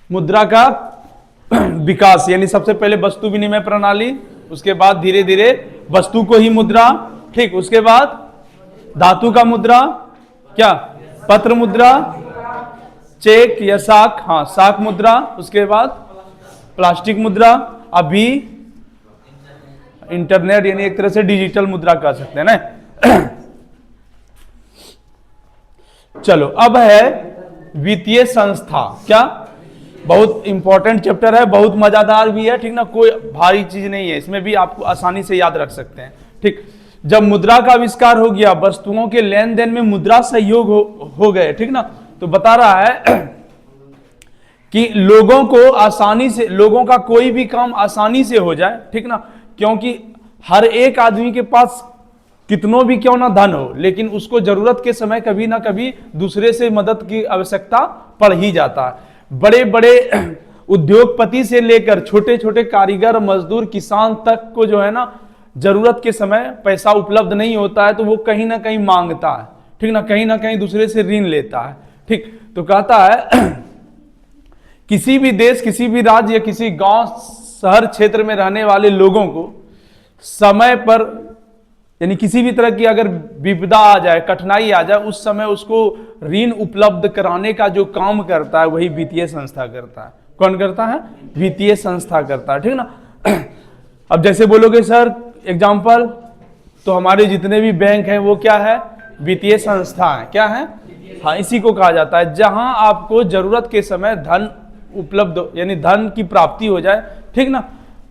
मुद्रा का विकास, यानी सबसे पहले वस्तु विनिमय प्रणाली, उसके बाद धीरे धीरे वस्तु को ही मुद्रा, ठीक, उसके बाद धातु का मुद्रा, क्या, पत्र मुद्रा, चेक या साख, हाँ साख मुद्रा, उसके बाद प्लास्टिक मुद्रा, अभी इंटरनेट यानी एक तरह से डिजिटल मुद्रा कह सकते हैं ना। चलो अब है वित्तीय संस्था, क्या, बहुत इंपॉर्टेंट चैप्टर है, बहुत मजादार भी है, ठीक ना, कोई भारी चीज नहीं है, इसमें भी आपको आसानी से याद रख सकते हैं, ठीक। जब मुद्रा का आविष्कार हो गया, वस्तुओं के लेन देन में मुद्रा सहयोग हो गए, ठीक ना, तो बता रहा है कि लोगों को आसानी से, लोगों का कोई भी काम आसानी से हो जाए, ठीक ना, क्योंकि हर एक आदमी के पास कितनों भी क्यों ना धन हो, लेकिन उसको जरूरत के समय कभी ना कभी दूसरे से मदद की आवश्यकता पड़ ही जाता है। बड़े बड़े उद्योगपति से लेकर छोटे छोटे कारीगर, मजदूर, किसान तक को जो है ना जरूरत के समय पैसा उपलब्ध नहीं होता है तो वो कहीं ना कहीं मांगता है, ठीक ना कहीं दूसरे से ऋण लेता है, ठीक। तो कहता है किसी भी देश, किसी भी राज्य या किसी गांव, शहर, क्षेत्र में रहने वाले लोगों को समय पर, यानी किसी भी तरह की अगर विपदा आ जाए, कठिनाई आ जाए, उस समय उसको ऋण उपलब्ध कराने का जो काम करता है वही वित्तीय संस्था करता है। कौन करता है? वित्तीय संस्था करता है, ठीक ना। अब जैसे बोलोगे सर एग्जाम्पल, तो हमारे जितने भी बैंक हैं वो क्या है? वित्तीय संस्था है। क्या है? हाँ, इसी को कहा जाता है जहां आपको जरूरत के समय धन उपलब्ध, यानी धन की प्राप्ति हो जाए, ठीक ना,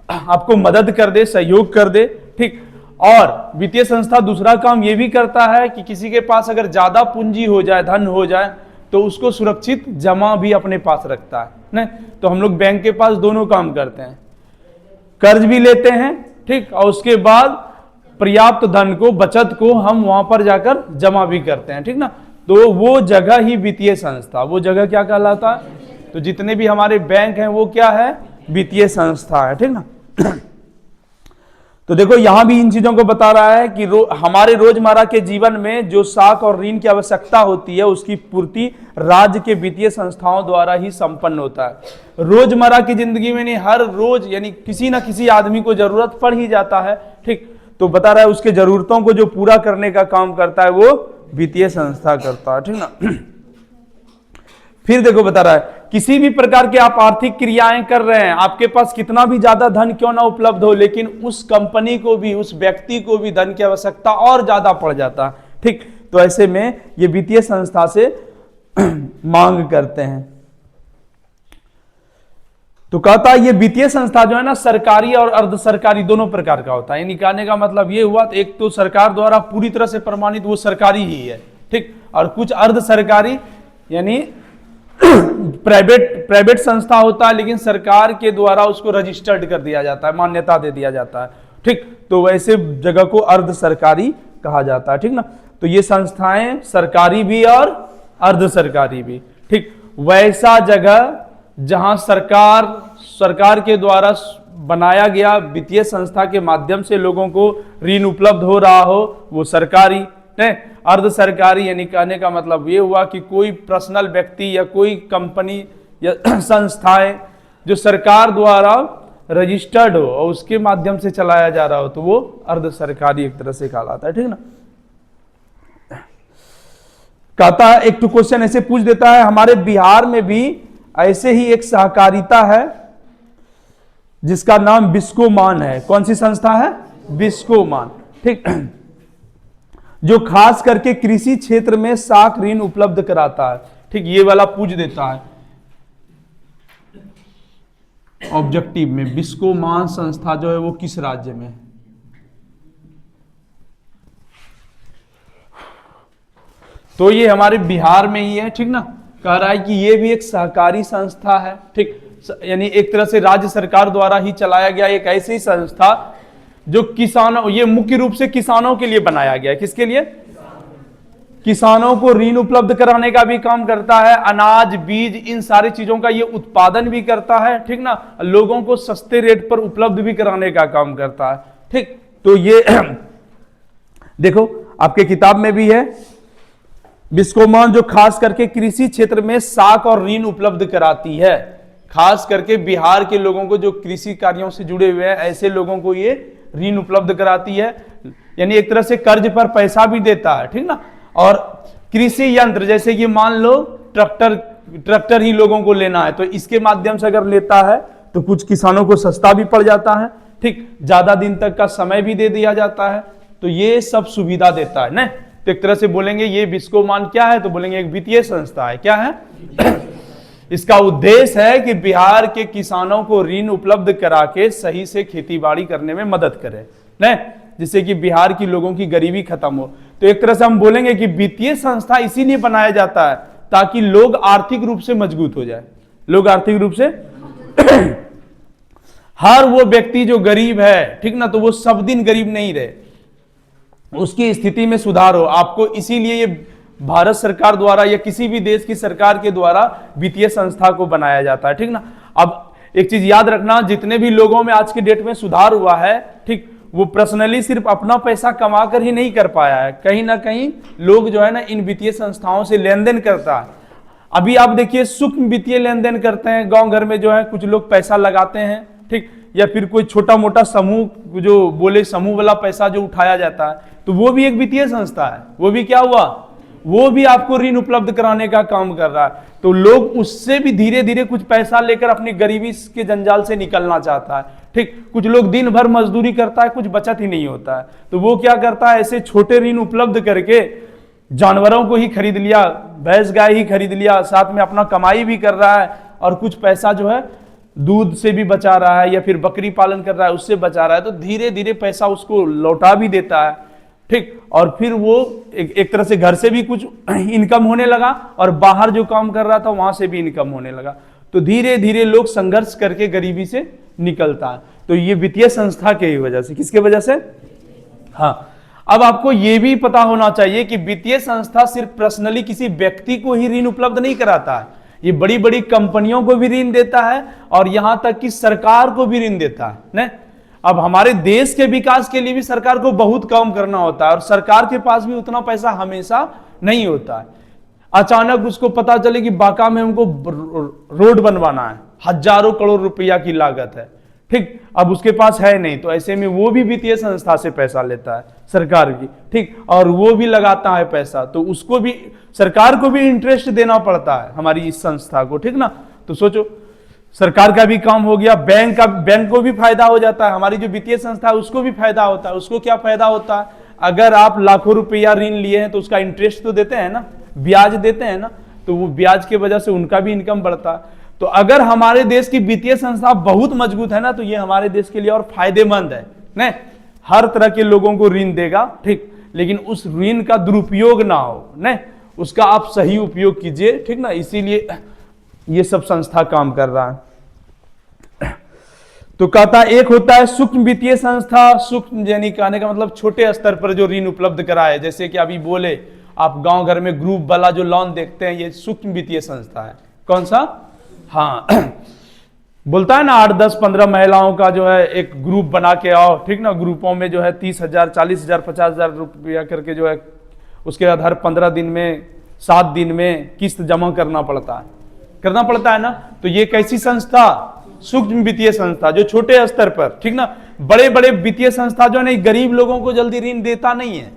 आपको मदद कर दे, सहयोग कर दे, ठीक। और वित्तीय संस्था दूसरा काम ये भी करता है कि किसी के पास अगर ज्यादा पूंजी हो जाए, धन हो जाए, तो उसको सुरक्षित जमा भी अपने पास रखता है, नहीं? तो हम लोग बैंक के पास दोनों काम करते हैं, कर्ज भी लेते हैं, ठीक, और उसके बाद पर्याप्त धन को, बचत को हम वहां पर जाकर जमा भी करते हैं, ठीक ना। तो वो जगह ही वित्तीय संस्था, वो जगह क्या कहलाता है? तो जितने भी हमारे बैंक हैं वो क्या है? वित्तीय संस्था है, ठीक ना। तो देखो यहां भी इन चीजों को बता रहा है कि हमारे रोजमर्रा के जीवन में जो साख और ऋण की आवश्यकता होती है उसकी पूर्ति राज्य के वित्तीय संस्थाओं द्वारा ही संपन्न होता है। रोजमर्रा की जिंदगी में नहीं, हर रोज यानी किसी ना किसी आदमी को जरूरत पड़ ही जाता है, ठीक। तो बता रहा है उसके जरूरतों को जो पूरा करने का काम करता है वो वित्तीय संस्था करता है, ठीक ना। फिर देखो बता रहा है किसी भी प्रकार के आप आर्थिक क्रियाएं कर रहे हैं, आपके पास कितना भी ज्यादा धन क्यों ना उपलब्ध हो, लेकिन उस कंपनी को भी, उस व्यक्ति को भी धन की आवश्यकता और ज्यादा पड़ जाता है, ठीक। तो ऐसे में ये वित्तीय संस्था से मांग करते हैं। तो कहता है ये वित्तीय संस्था जो है ना सरकारी और अर्ध सरकारी दोनों प्रकार का होता है। यानी कहने का मतलब ये हुआ, एक तो सरकार द्वारा पूरी तरह से प्रमाणित वो सरकारी ही है, ठीक, और कुछ अर्ध सरकारी यानी प्राइवेट संस्था होता है, लेकिन सरकार के द्वारा उसको रजिस्टर्ड कर दिया जाता है, मान्यता दे दिया जाता है, ठीक। तो वैसे जगह को अर्ध सरकारी कहा जाता है, ठीक ना। तो ये संस्थाएं सरकारी भी और अर्ध सरकारी भी, ठीक। वैसा जगह जहां सरकार के द्वारा बनाया गया वित्तीय संस्था के माध्यम से लोगों को ऋण उपलब्ध हो रहा हो वो सरकारी है। अर्ध सरकारी यानी कहने का मतलब ये हुआ कि कोई पर्सनल व्यक्ति या कोई कंपनी या संस्थाएं जो सरकार द्वारा रजिस्टर्ड हो और उसके माध्यम से चलाया जा रहा हो तो वो अर्ध सरकारी एक तरह से कहलाता है, ठीक ना। कहता है एक तो क्वेश्चन ऐसे पूछ देता है, हमारे बिहार में भी ऐसे ही एक सहकारिता है जिसका नाम बिस्कोमान है। कौन सी संस्था है? बिस्कोमान, ठीक, जो खास करके कृषि क्षेत्र में साख ऋण उपलब्ध कराता है, ठीक। ये वाला पूछ देता है ऑब्जेक्टिव में, बिस्कोमान संस्था जो है वो किस राज्य में है? तो ये हमारे बिहार में ही है, ठीक ना। कह रहा है कि ये भी एक सहकारी संस्था है, ठीक, यानी एक तरह से राज्य सरकार द्वारा ही चलाया गया एक ऐसी संस्था जो किसानों, ये मुख्य रूप से किसानों के लिए बनाया गया है। किसके लिए? किसानों को ऋण उपलब्ध कराने का भी काम करता है, अनाज, बीज, इन सारी चीजों का ये उत्पादन भी करता है, ठीक ना। लोगों को सस्ते रेट पर उपलब्ध भी कराने का काम करता है, ठीक। तो ये देखो आपके किताब में भी है, बिस्कोमान जो खास करके कृषि क्षेत्र में साख और ऋण उपलब्ध कराती है, खास करके बिहार के लोगों को जो कृषि कार्यों से जुड़े हुए हैं ऐसे लोगों को ये ऋण उपलब्ध कराती है, यानी एक तरह से कर्ज पर पैसा भी देता है, ठीक ना। और कृषि यंत्र जैसे कि मान लो ट्रैक्टर ही लोगों को लेना है तो इसके माध्यम से अगर लेता है तो कुछ किसानों को सस्ता भी पड़ जाता है, ठीक, ज्यादा दिन तक का समय भी दे दिया जाता है, तो ये सब सुविधा देता है ना। तो एक तरह से बोलेंगे ये बिस्कोमान क्या है, तो बोलेंगे एक वित्तीय संस्था है। क्या है? इसका उद्देश्य है कि बिहार के किसानों को ऋण उपलब्ध करा के सही से खेती बाड़ी करने में मदद करे न, जिससे कि बिहार की लोगों की गरीबी खत्म हो। तो एक तरह से हम बोलेंगे कि वित्तीय संस्था इसीलिए बनाया जाता है ताकि लोग आर्थिक रूप से मजबूत हो जाए, लोग आर्थिक रूप से हर वो व्यक्ति जो गरीब है, ठीक ना, तो वो सब दिन गरीब नहीं रहे, उसकी स्थिति में सुधार हो। आपको इसीलिए ये भारत सरकार द्वारा या किसी भी देश की सरकार के द्वारा वित्तीय संस्था को बनाया जाता है, ठीक ना। अब एक चीज याद रखना, जितने भी लोगों में आज के डेट में सुधार हुआ है, ठीक, वो पर्सनली सिर्फ अपना पैसा कमा कर ही नहीं कर पाया है, कहीं ना कहीं लोग जो है ना इन वित्तीय संस्थाओं से लेन देन करता है। अभी आप देखिए सूक्ष्म वित्तीय लेन देन करते हैं, गांव घर में जो है कुछ लोग पैसा लगाते हैं, ठीक, या फिर कोई छोटा मोटा समूह जो बोले समूह वाला पैसा जो उठाया जाता है, तो वो भी एक वित्तीय संस्था है। वो भी क्या हुआ, वो भी आपको ऋण उपलब्ध कराने का काम कर रहा है। तो लोग उससे भी धीरे धीरे कुछ पैसा लेकर अपनी गरीबी के जंजाल से निकलना चाहता है, ठीक। कुछ लोग दिन भर मजदूरी करता है, कुछ बचत ही नहीं होता है, तो वो क्या करता है, ऐसे छोटे ऋण उपलब्ध करके जानवरों को ही खरीद लिया, भैंस गाय ही खरीद लिया, साथ में अपना कमाई भी कर रहा है और कुछ पैसा जो है दूध से भी बचा रहा है या फिर बकरी पालन कर रहा है उससे बचा रहा है, तो धीरे धीरे पैसा उसको लौटा भी देता है, ठीक। और फिर वो एक तरह से घर से भी कुछ इनकम होने लगा और बाहर जो काम कर रहा था वहां से भी इनकम होने लगा। तो धीरे धीरे लोग संघर्ष करके गरीबी से निकलता है। तो ये वित्तीय संस्था के ही वजह से, किसके वजह से? हाँ, अब आपको ये भी पता होना चाहिए कि वित्तीय संस्था सिर्फ पर्सनली किसी व्यक्ति को ही ऋण उपलब्ध नहीं कराता है, ये बड़ी बड़ी कंपनियों को भी ऋण देता है और यहां तक कि सरकार को भी ऋण देता है ना। अब हमारे देश के विकास के लिए भी सरकार को बहुत काम करना होता है और सरकार के पास भी उतना पैसा हमेशा नहीं होता है। अचानक उसको पता चले कि बांका में हमको रोड बनवाना है, हजारों करोड़ रुपया की लागत है, ठीक, अब उसके पास है नहीं, तो ऐसे में वो भी वित्तीय संस्था से पैसा लेता है सरकार की, ठीक, और वो भी लगाता है पैसा, तो उसको भी सरकार को भी इंटरेस्ट देना पड़ता है हमारी इस संस्था को, ठीक ना। तो सोचो सरकार का भी काम हो गया, बैंक को भी फायदा हो जाता है, हमारी जो वित्तीय संस्था है उसको भी फायदा होता है। उसको क्या फायदा होता है, अगर आप लाखों रुपया ऋण लिए हैं तो उसका इंटरेस्ट तो देते हैं ना, ब्याज देते हैं ना, तो वो ब्याज की वजह से उनका भी इनकम बढ़ता है। तो अगर हमारे देश की वित्तीय संस्था बहुत मजबूत है ना, तो ये हमारे देश के लिए और फायदेमंद है ना, हर तरह के लोगों को ऋण देगा, ठीक, लेकिन उस ऋण का दुरुपयोग ना हो ना, उसका आप सही उपयोग कीजिए, ठीक ना। इसीलिए ये सब संस्था काम कर रहा है। तो कहता एक होता है सूक्ष्म वित्तीय संस्था, सूक्ष्म यानी कहने का मतलब छोटे स्तर पर जो ऋण उपलब्ध कराए, जैसे कि अभी बोले आप गांव घर में ग्रुप वाला जो लोन देखते हैं, ये सूक्ष्म वित्तीय संस्था है। कौन सा? हाँ बोलता है ना 8, 10, 15 महिलाओं का जो है एक ग्रुप बना के आओ, ठीक ना, ग्रुपों में जो है 30,000, 40,000, 50,000 रुपया करके जो है उसके बाद हर 15 दिन में 7 दिन में किस्त जमा करना पड़ता है ना। तो ये कैसी संस्था? सूक्ष्म वित्तीय संस्था, जो छोटे स्तर पर, ठीक ना। बड़े बड़े वित्तीय संस्था जो है गरीब लोगों को जल्दी ऋण देता नहीं है,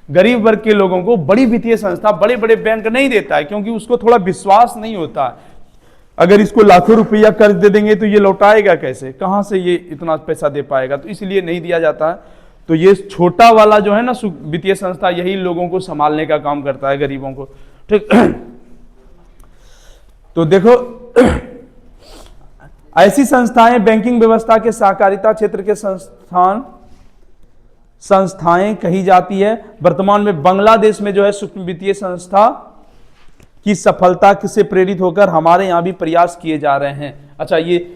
गरीब वर्ग के लोगों को बड़ी वित्तीय संस्था, बड़े बड़े बैंक नहीं देता है, क्योंकि उसको थोड़ा विश्वास नहीं होता है। अगर इसको लाखों रुपया कर्ज दे देंगे तो ये लौटाएगा कैसे, कहां से ये इतना पैसा दे पाएगा, तो इसलिए नहीं दिया जाता है। तो ये छोटा वाला जो है ना वित्तीय संस्था, यही लोगों को संभालने का काम करता है, गरीबों को, ठीक। तो देखो ऐसी संस्थाएं बैंकिंग व्यवस्था के सहकारिता क्षेत्र के संस्थाएं कही जाती है। वर्तमान में बांग्लादेश में जो है सूक्ष्म वित्तीय संस्था की सफलता से प्रेरित होकर हमारे यहां भी प्रयास किए जा रहे हैं। अच्छा, ये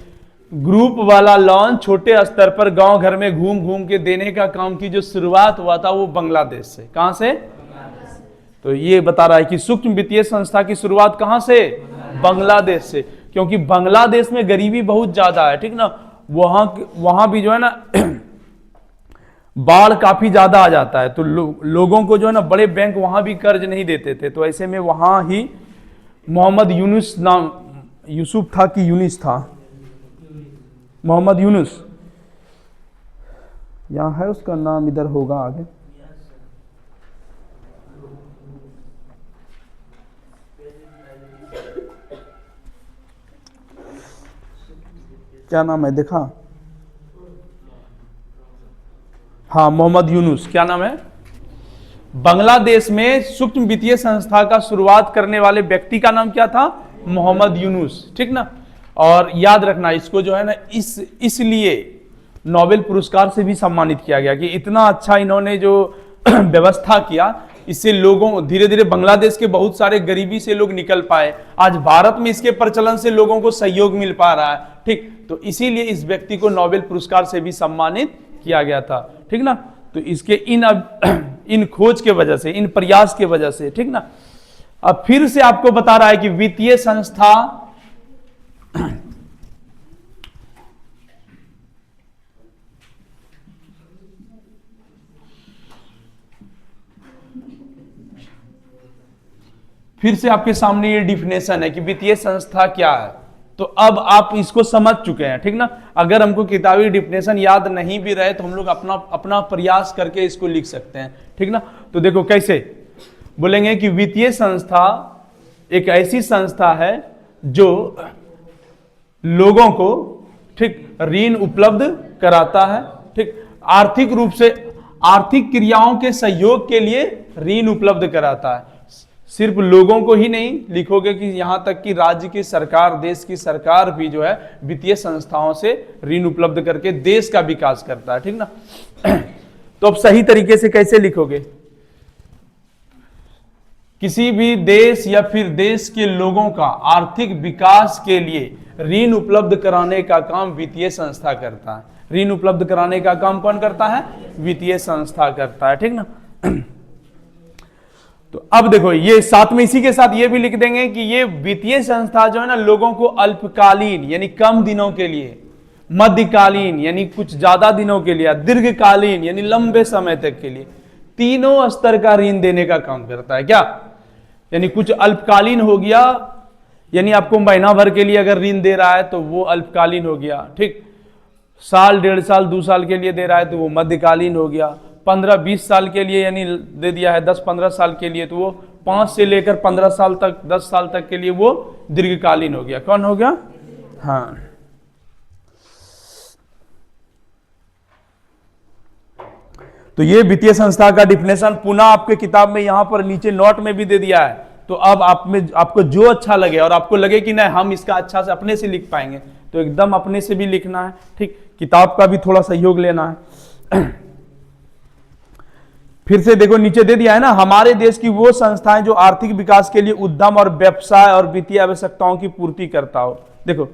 ग्रुप वाला लोन छोटे स्तर पर गांव घर में घूम घूम के देने का काम की जो शुरुआत हुआ था वो बांग्लादेश से। कहां से? तो ये बता रहा है कि सूक्ष्म वित्तीय संस्था की शुरुआत कहां से? बांग्लादेश से, क्योंकि बांग्लादेश में गरीबी बहुत ज्यादा है, ठीक ना। वहां भी जो है ना बाढ़ काफी ज्यादा आ जाता है, तो लोगों को जो है ना बड़े बैंक वहां भी कर्ज नहीं देते थे। तो ऐसे में वहां ही मोहम्मद यूसुफ था कि यूनिस था? मोहम्मद यूनुस, यहाँ है उसका नाम, इधर होगा आगे। क्या नाम है देखा? हाँ, मोहम्मद यूनुस। क्या नाम है? बांग्लादेश में सूक्ष्म वित्तीय संस्था का शुरुआत करने वाले व्यक्ति का नाम क्या था? मोहम्मद यूनुस, ठीक ना। और याद रखना इसको जो है ना, इसलिए नोबेल पुरस्कार से भी सम्मानित किया गया कि इतना अच्छा इन्होंने जो व्यवस्था किया, इससे लोगों धीरे धीरे बांग्लादेश के बहुत सारे गरीबी से लोग निकल पाए। आज भारत में इसके प्रचलन से लोगों को सहयोग मिल पा रहा है, ठीक। तो इसीलिए इस व्यक्ति को नोबेल पुरस्कार से भी सम्मानित किया गया था, ठीक ना। तो इसके इन खोज के वजह से, इन प्रयास के वजह से, ठीक ना। अब फिर से आपको बता रहा है कि वित्तीय संस्था फिर से आपके सामने ये डिफिनेशन है कि वित्तीय संस्था क्या है। तो अब आप इसको समझ चुके हैं, ठीक ना। अगर हमको किताबी डिफिनेशन याद नहीं भी रहे तो हम लोग अपना अपना प्रयास करके इसको लिख सकते हैं, ठीक ना। तो देखो कैसे बोलेंगे कि वित्तीय संस्था एक ऐसी संस्था है जो लोगों को, ठीक, ऋण उपलब्ध कराता है, ठीक, आर्थिक रूप से आर्थिक क्रियाओं के सहयोग के लिए ऋण उपलब्ध कराता है। सिर्फ लोगों को ही नहीं लिखोगे कि यहां तक कि राज्य की सरकार, देश की सरकार भी जो है वित्तीय संस्थाओं से ऋण उपलब्ध करके देश का विकास करता है, ठीक ना। तो अब सही तरीके से कैसे लिखोगे? किसी भी देश या फिर देश के लोगों का आर्थिक विकास के लिए ऋण उपलब्ध कराने का काम वित्तीय संस्था करता है। ऋण उपलब्ध कराने का काम कौन करता है? वित्तीय संस्था करता है, ठीक ना। तो अब देखो ये साथ में इसी के साथ ये भी लिख देंगे कि ये वित्तीय संस्था जो है ना, लोगों को अल्पकालीन यानी कम दिनों के लिए, मध्यकालीन यानी कुछ ज्यादा दिनों के लिए, दीर्घकालीन यानी लंबे समय तक के लिए, तीनों स्तर का ऋण देने का काम करता है। क्या यानी कुछ अल्पकालीन हो गया, यानी आपको महीना भर के लिए अगर ऋण दे रहा है तो वो अल्पकालीन हो गया, ठीक। साल, 1.5 साल, 2 साल के लिए दे रहा है तो वो मध्यकालीन हो गया। 15-20 साल के लिए यानी दे दिया है, 10-15 साल के लिए तो वो 5 से लेकर 15 साल तक, 10 साल तक के लिए वो दीर्घकालीन हो गया। कौन हो गया? हाँ। तो ये वित्तीय संस्था का डिफिनेशन पुनः आपके किताब में यहां पर नीचे नोट में भी दे दिया है। तो अब आपको जो अच्छा लगे और आपको लगे कि नहीं हम इसका अच्छा से अपने से लिख पाएंगे तो एकदम अपने से भी लिखना है, ठीक। किताब का भी थोड़ा सहयोग लेना है। फिर से देखो नीचे दे दिया है ना, हमारे देश की वो संस्थाएं जो आर्थिक विकास के लिए उद्यम और व्यवसाय और वित्तीय आवश्यकताओं की पूर्ति करता हो। देखो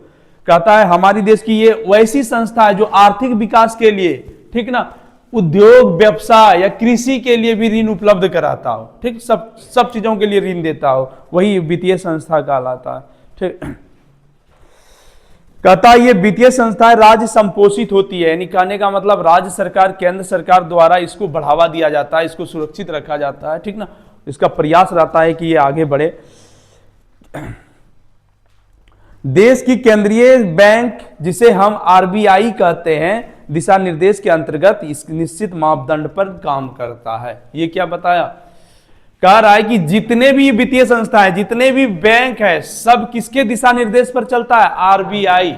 कहता है हमारी देश की ये वैसी संस्था है जो आर्थिक विकास के लिए, ठीक ना, उद्योग, व्यवसाय या कृषि के लिए भी ऋण उपलब्ध कराता हो, ठीक, सब चीजों के लिए ऋण देता हो, वही वित्तीय संस्था कहलाता है, ठीक। कहता है ये वित्तीय संस्थाएं राज्य संपोषित होती है, यानी कहने का मतलब राज्य सरकार, केंद्र सरकार द्वारा इसको बढ़ावा दिया जाता है, इसको सुरक्षित रखा जाता है, ठीक ना। इसका प्रयास रहता है कि ये आगे बढ़े। देश की केंद्रीय बैंक जिसे हम आरबीआई कहते हैं, दिशा निर्देश के अंतर्गत इस निश्चित मापदंड पर काम करता है। ये क्या बताया? कह रहा है कि जितने भी वित्तीय संस्थाएं, जितने भी बैंक है, सब किसके दिशा निर्देश पर चलता है? आरबीआई।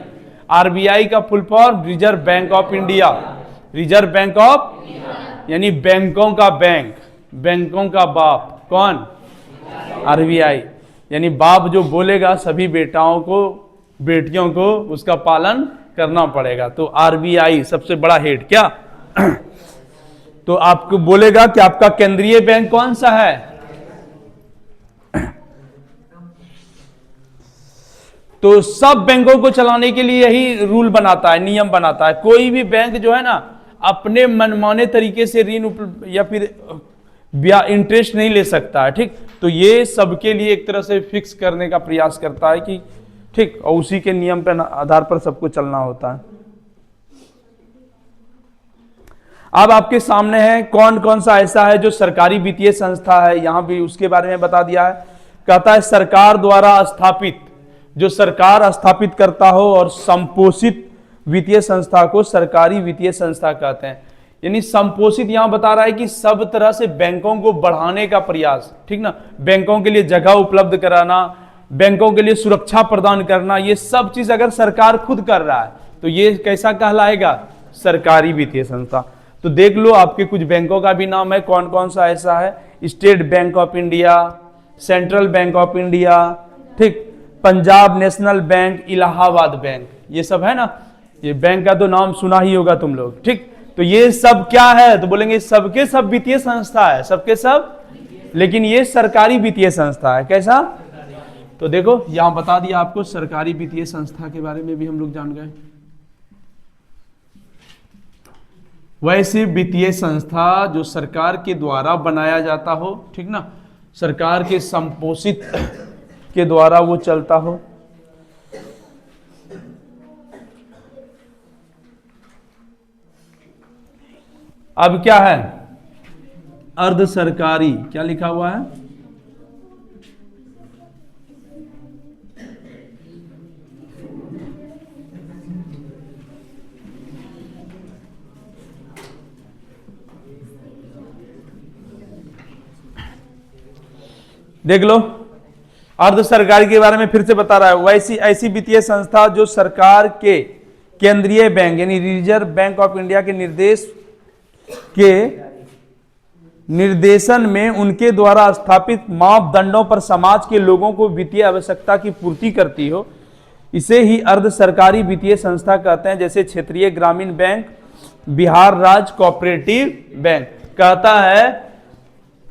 आरबीआई का full form reserve bank of India. Reserve bank of यानी बैंकों का बैंक, बैंकों का बाप कौन? आरबीआई। यानी बाप जो बोलेगा सभी बेटाओं को, बेटियों को उसका पालन करना पड़ेगा। तो आरबीआई सबसे बड़ा हेड। क्या तो आपको बोलेगा कि आपका केंद्रीय बैंक कौन सा है? तो सब बैंकों को चलाने के लिए यही रूल बनाता है, नियम बनाता है। कोई भी बैंक जो है ना अपने मनमाने तरीके से ऋण या फिर इंटरेस्ट नहीं ले सकता है, ठीक। तो ये सबके लिए एक तरह से फिक्स करने का प्रयास करता है कि ठीक, और उसी के नियम पर आधार पर सबको चलना होता है। अब आपके सामने है कौन कौन सा ऐसा है जो सरकारी वित्तीय संस्था है, यहां भी उसके बारे में बता दिया है। कहता है सरकार द्वारा स्थापित जो सरकार स्थापित करता हो और संपोषित वित्तीय संस्था को सरकारी वित्तीय संस्था कहते हैं। यानी संपोषित यहां बता रहा है कि सब तरह से बैंकों को बढ़ाने का प्रयास, ठीक ना, बैंकों के लिए जगह उपलब्ध कराना, बैंकों के लिए सुरक्षा प्रदान करना, ये सब चीज अगर सरकार खुद कर रहा है तो ये कैसा कहलाएगा? सरकारी वित्तीय संस्था। तो देख लो आपके कुछ बैंकों का भी नाम है, कौन कौन सा ऐसा है? State Bank of India, Central Bank of India, ठीक, Punjab National Bank, Allahabad Bank, ये सब है ना। ये बैंक का तो नाम सुना ही होगा तुम लोग, ठीक। तो ये सब क्या है? तो बोलेंगे सबके सब वित्तीय संस्था है, सबके सब, लेकिन ये सरकारी वित्तीय संस्था है। कैसा? तो देखो यहां बता दिया आपको, सरकारी वित्तीय संस्था के बारे में भी हम लोग जान गए। वैसे वित्तीय संस्था जो सरकार के द्वारा बनाया जाता हो, ठीक ना, सरकार के संपोषित के द्वारा वो चलता हो। अब क्या है? अर्ध सरकारी, क्या लिखा हुआ है? देख लो, अर्ध सरकारी के बारे में फिर से बता रहा है। वैसी ऐसी वित्तीय संस्था जो सरकार के केंद्रीय बैंक यानी रिजर्व बैंक ऑफ इंडिया के निर्देशन में उनके द्वारा स्थापित मापदंडों पर समाज के लोगों को वित्तीय आवश्यकता की पूर्ति करती हो, इसे ही अर्ध सरकारी वित्तीय संस्था कहते हैं। जैसे क्षेत्रीय ग्रामीण बैंक, बिहार राज्य कोऑपरेटिव बैंक। कहता है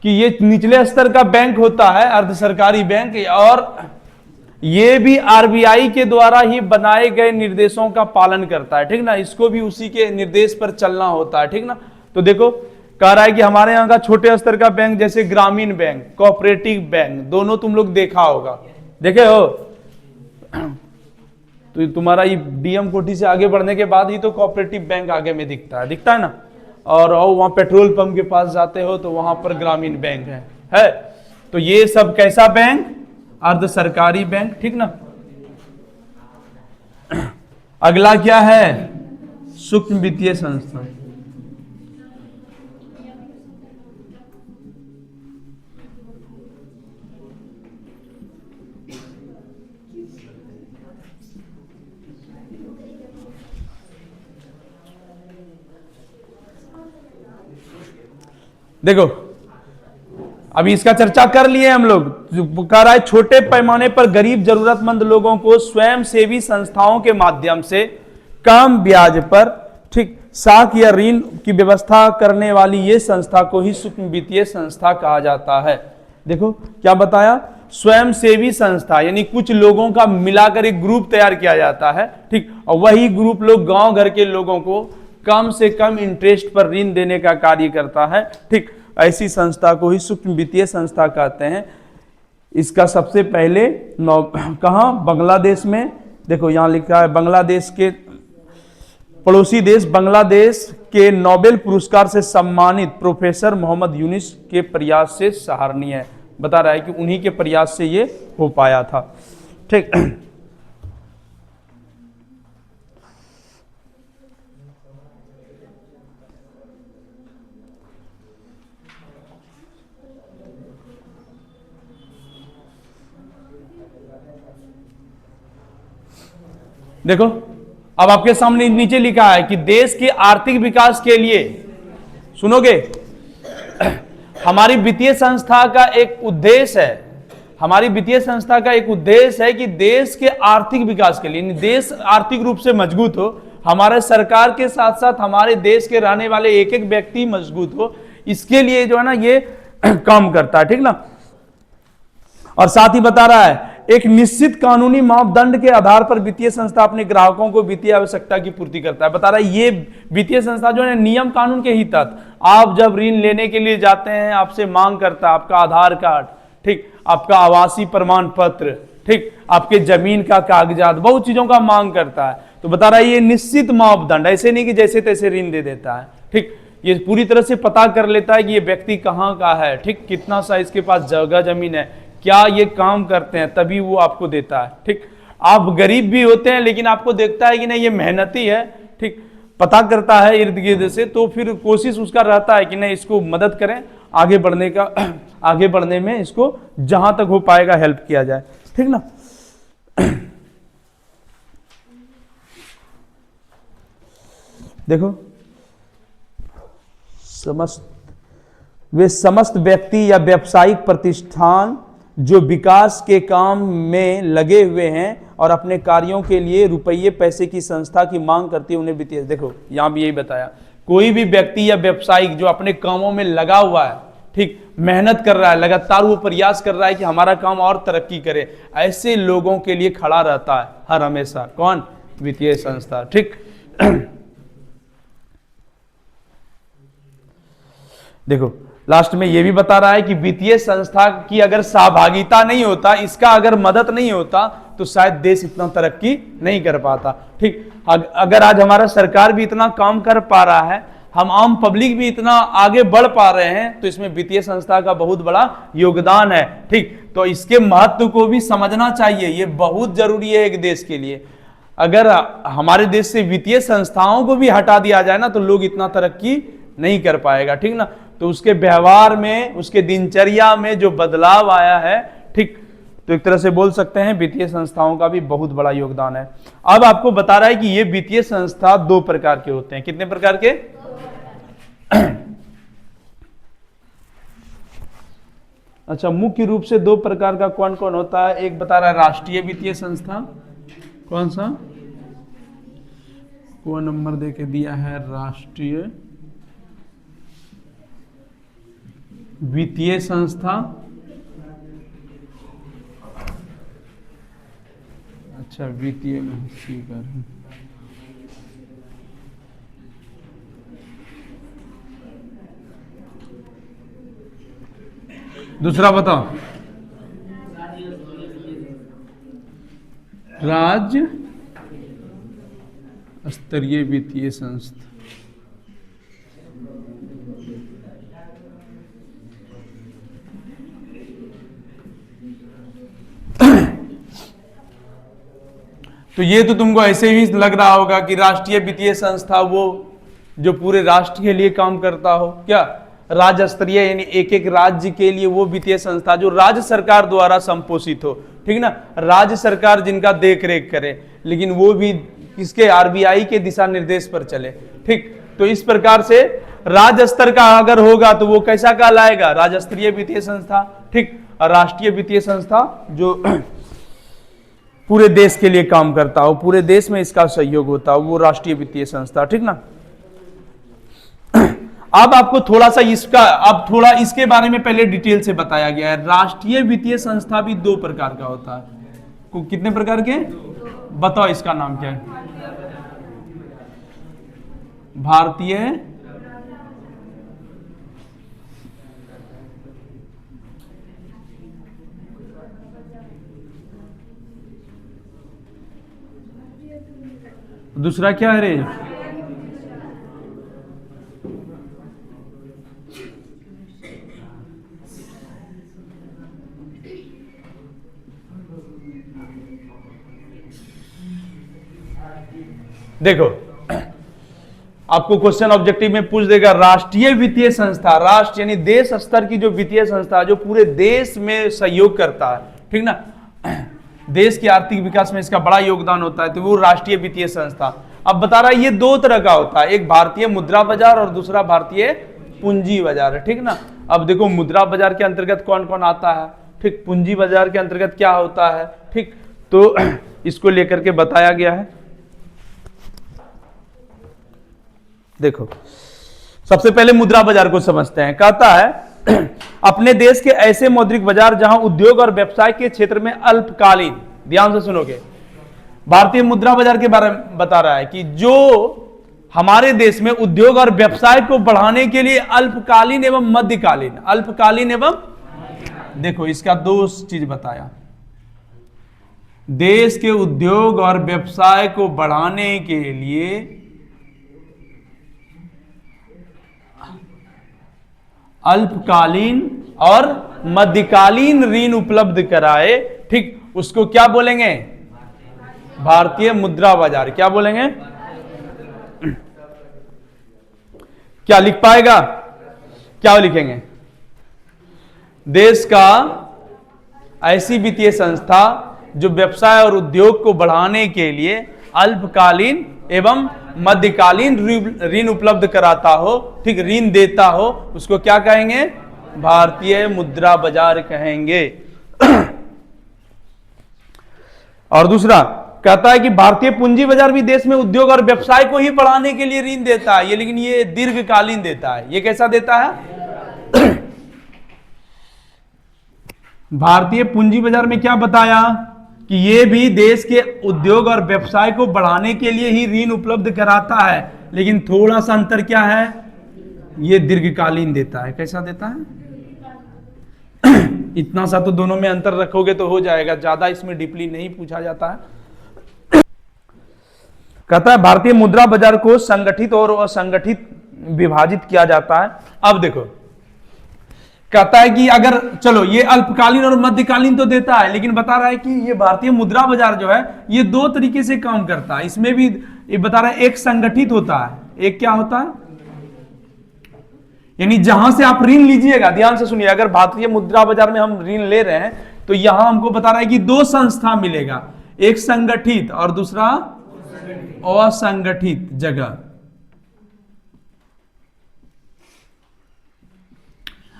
कि ये निचले स्तर का बैंक होता है अर्ध सरकारी बैंक, और ये भी आरबीआई के द्वारा ही बनाए गए निर्देशों का पालन करता है, ठीक ना। इसको भी उसी के निर्देश पर चलना होता है, ठीक ना। तो देखो कह रहा है कि हमारे यहाँ का छोटे स्तर का बैंक जैसे ग्रामीण बैंक, कोऑपरेटिव बैंक, दोनों तुम लोग देखा होगा, देखे हो। तो तुम्हारा ये डीएम कोठी से आगे बढ़ने के बाद ही तो कोऑपरेटिव बैंक आगे में दिखता है ना। और वहां पेट्रोल पंप के पास जाते हो तो वहां पर ग्रामीण बैंक है। तो ये सब कैसा बैंक? अर्ध सरकारी बैंक, ठीक ना। अगला क्या है? सूक्ष्म वित्तीय संस्था। देखो अभी इसका चर्चा कर लिए हम लोग। कह रहा है छोटे पैमाने पर गरीब जरूरतमंद लोगों को स्वयं सेवी संस्थाओं के माध्यम से कम ब्याज पर, ठीक, साख या ऋण की व्यवस्था करने वाली ये संस्था को ही सूक्ष्म वित्तीय संस्था कहा जाता है। देखो क्या बताया? स्वयं सेवी संस्था, यानी कुछ लोगों का मिलाकर एक ग्रुप तैयार किया जाता है, ठीक, और वही ग्रुप लोग गांव घर के लोगों को कम से कम इंटरेस्ट पर ऋण देने का कार्य करता है, ठीक। ऐसी संस्था को ही सूक्ष्म वित्तीय संस्था कहते हैं। इसका सबसे पहले कहाँ? बांग्लादेश में। देखो यहां लिखा है बांग्लादेश के पड़ोसी देश बांग्लादेश के नोबेल पुरस्कार से सम्मानित प्रोफेसर मोहम्मद यूनिस के प्रयास से सराहनीय है। बता रहा है कि उन्हीं के प्रयास से ये हो पाया था, ठीक। देखो अब आपके सामने नीचे लिखा है कि देश के आर्थिक विकास के लिए, सुनोगे, हमारी वित्तीय संस्था का एक उद्देश्य है, हमारी वित्तीय संस्था का एक उद्देश्य है कि देश के आर्थिक विकास के लिए, देश आर्थिक रूप से मजबूत हो, हमारे सरकार के साथ साथ हमारे देश के रहने वाले एक एक व्यक्ति मजबूत हो, इसके लिए जो है ना ये काम करता है, ठीक ना। और साथ ही बता रहा है एक निश्चित कानूनी मापदंड के आधार पर वित्तीय संस्था अपने ग्राहकों को वित्तीय आवश्यकता की पूर्ति करता है। बता रहा है ये वित्तीय संस्था जो है नियम कानून के ही तहत, आप जब ऋण लेने के लिए जाते हैं आपसे मांग करता है आपका आधार कार्ड, ठीक, आपका आवासीय प्रमाण पत्र, ठीक, आपके जमीन का कागजात, बहुत चीजों का मांग करता है। तो बता रहा है ये निश्चित मापदंड, ऐसे नहीं कि जैसे तैसे ऋण दे देता है, ठीक, ये पूरी तरह से पता कर लेता है कि ये व्यक्ति कहाँ का है, ठीक, कितना सा इसके पास जगह जमीन है, क्या ये काम करते हैं, तभी वो आपको देता है, ठीक। आप गरीब भी होते हैं लेकिन आपको देखता है कि नहीं ये मेहनती है, ठीक, पता करता है इर्द गिर्द से, तो फिर कोशिश उसका रहता है कि नहीं इसको मदद करें आगे बढ़ने का, आगे बढ़ने में इसको जहां तक हो पाएगा हेल्प किया जाए, ठीक ना। देखो वे समस्त व्यक्ति या व्यावसायिक प्रतिष्ठान जो विकास के काम में लगे हुए हैं और अपने कार्यों के लिए रुपये पैसे की संस्था की मांग करती है उन्हें वित्तीय, देखो यहां भी यही बताया, कोई भी व्यक्ति या व्यवसायिक जो अपने कामों में लगा हुआ है, ठीक, मेहनत कर रहा है, लगातार वो प्रयास कर रहा है कि हमारा काम और तरक्की करे, ऐसे लोगों के लिए खड़ा रहता है हर हमेशा कौन, वित्तीय संस्था, ठीक। देखो लास्ट में ये भी बता रहा है कि वित्तीय संस्था की अगर सहभागिता नहीं होता, इसका अगर मदद नहीं होता तो शायद देश इतना तरक्की नहीं कर पाता, ठीक। अगर आज हमारा सरकार भी इतना काम कर पा रहा है, हम आम पब्लिक भी इतना आगे बढ़ पा रहे हैं, तो इसमें वित्तीय संस्था का बहुत बड़ा योगदान है, ठीक। तो इसके महत्व को भी समझना चाहिए, ये बहुत जरूरी है एक देश के लिए। अगर हमारे देश से वित्तीय संस्थाओं को भी हटा दिया जाए ना तो लोग इतना तरक्की नहीं कर पाएगा, ठीक ना। तो उसके व्यवहार में, उसके दिनचर्या में जो बदलाव आया है, ठीक, तो एक तरह से बोल सकते हैं वित्तीय संस्थाओं का भी बहुत बड़ा योगदान है। अब आपको बता रहा है कि ये वित्तीय संस्था दो प्रकार के होते हैं, कितने प्रकार के? अच्छा, मुख्य रूप से दो प्रकार का कौन कौन होता है? एक बता रहा है राष्ट्रीय वित्तीय संस्था, कौन सा, कौन नंबर देके दिया है, राष्ट्रीय वित्तीय संस्था। अच्छा, वित्तीय में स्वीकार है। दूसरा बताओ, राज्य स्तरीय वित्तीय संस्था। तो ये तो तुमको ऐसे ही लग रहा होगा कि राष्ट्रीय वित्तीय संस्था वो जो पूरे राष्ट्र के लिए काम करता हो, क्या राज्य स्तरीय यानी एक एक राज्य के लिए वो वित्तीय संस्था जो राज्य सरकार द्वारा संपोषित हो, ठीक ना, राज्य सरकार जिनका देख रेख करे, लेकिन वो भी किसके, आरबीआई के दिशा निर्देश पर चले, ठीक। तो इस प्रकार से राज्य स्तर का अगर होगा तो वो कैसा कहलाएगा, राज्य स्तरीय वित्तीय संस्था, ठीक। राष्ट्रीय वित्तीय संस्था जो पूरे देश के लिए काम करता हो, पूरे देश में इसका सहयोग होता हो, वो राष्ट्रीय वित्तीय संस्था, ठीक ना। अब आपको थोड़ा सा इसका, अब थोड़ा इसके बारे में पहले डिटेल से बताया गया है। राष्ट्रीय वित्तीय संस्था भी दो प्रकार का होता है, कितने प्रकार के बताओ, इसका नाम क्या है? भारतीय दूसरा क्या है रे? देखो आपको क्वेश्चन ऑब्जेक्टिव में पूछ देगा, राष्ट्रीय वित्तीय संस्था, राष्ट्र यानी देश स्तर की जो वित्तीय संस्था जो पूरे देश में सहयोग करता है, ठीक ना, देश के आर्थिक विकास में इसका बड़ा योगदान होता है, तो वो राष्ट्रीय वित्तीय संस्था। अब बता रहा है ये दो तरह का होता है, एक भारतीय मुद्रा बाजार और दूसरा भारतीय पूंजी बाजार है, ठीक ना। अब देखो मुद्रा बाजार के अंतर्गत कौन कौन आता है, ठीक, पूंजी बाजार के अंतर्गत क्या होता है, ठीक, तो इसको लेकर के बताया गया है। देखो सबसे पहले मुद्रा बाजार को समझते हैं। कहता है अपने देश के ऐसे मौद्रिक बाजार जहां उद्योग और व्यवसाय के क्षेत्र में अल्पकालीन, ध्यान से सुनोगे, भारतीय मुद्रा बाजार के बारे में बता रहा है कि जो हमारे देश में उद्योग और व्यवसाय को बढ़ाने के लिए अल्पकालीन एवं मध्यकालीन, अल्पकालीन एवं, देखो इसका दो चीज बताया, देश के उद्योग और व्यवसाय को बढ़ाने के लिए अल्पकालीन और मध्यकालीन ऋण उपलब्ध कराए, ठीक, उसको क्या बोलेंगे, भारतीय मुद्रा बाजार। क्या बोलेंगे? क्या लिख पाएगा? क्या लिखेंगे? देश का ऐसी वित्तीय संस्था जो व्यवसाय और उद्योग को बढ़ाने के लिए अल्पकालीन एवं मध्यकालीन ऋण उपलब्ध कराता हो, ठीक, ऋण देता हो, उसको क्या कहेंगे? भारतीय मुद्रा बाजार कहेंगे। और दूसरा कहता है कि भारतीय पूंजी बाजार भी देश में उद्योग और व्यवसाय को ही बढ़ाने के लिए ऋण देता है, ये लेकिन ये दीर्घकालीन देता है। ये कैसा देता है? भारतीय पूंजी बाजार में क्या बताया कि ये भी देश के उद्योग और व्यवसाय को बढ़ाने के लिए ही ऋण उपलब्ध कराता है, लेकिन थोड़ा सा अंतर क्या है? ये दीर्घकालीन देता है। कैसा देता है? इतना सा तो दोनों में अंतर रखोगे तो हो जाएगा, ज्यादा इसमें डीपली नहीं पूछा जाता है। कहता है भारतीय मुद्रा बाजार को संगठित और असंगठित विभाजित किया जाता है। अब देखो, कहता है कि अगर चलो ये अल्पकालीन और मध्यकालीन तो देता है, लेकिन बता रहा है कि ये भारतीय मुद्रा बाजार जो है ये दो तरीके से काम करता है। इसमें भी ये बता रहा है, एक संगठित होता है, एक क्या होता है? यानी जहां से आप ऋण लीजिएगा, ध्यान से सुनिए, अगर भारतीय मुद्रा बाजार में हम ऋण ले रहे हैं तो यहां हमको बता रहा है कि दो संस्था मिलेगा, एक संगठित और दूसरा असंगठित जगह।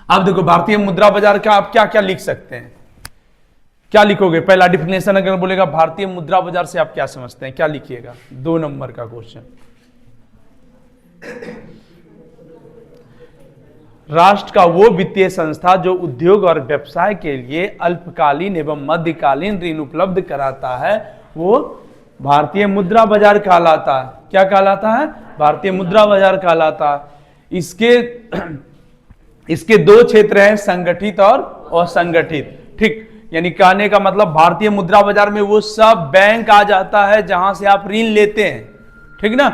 अब देखो भारतीय मुद्रा बाजार का आप क्या क्या लिख सकते हैं? क्या लिखोगे? पहला डिफिनेशन अगर बोलेगा भारतीय मुद्रा बाजार से आप क्या समझते हैं, क्या लिखिएगा? 2 नंबर का क्वेश्चन। राष्ट्र का वो वित्तीय संस्था जो उद्योग और व्यवसाय के लिए अल्पकालीन एवं मध्यकालीन ऋण उपलब्ध कराता है, वो भारतीय मुद्रा बाजार कहलाता है। क्या कहलाता है? भारतीय मुद्रा बाजार कहलाता है। इसके दो क्षेत्र हैं, संगठित और असंगठित, ठीक। यानी कहने का मतलब भारतीय मुद्रा बाजार में वो सब बैंक आ जाता है जहां से आप ऋण लेते हैं, ठीक ना।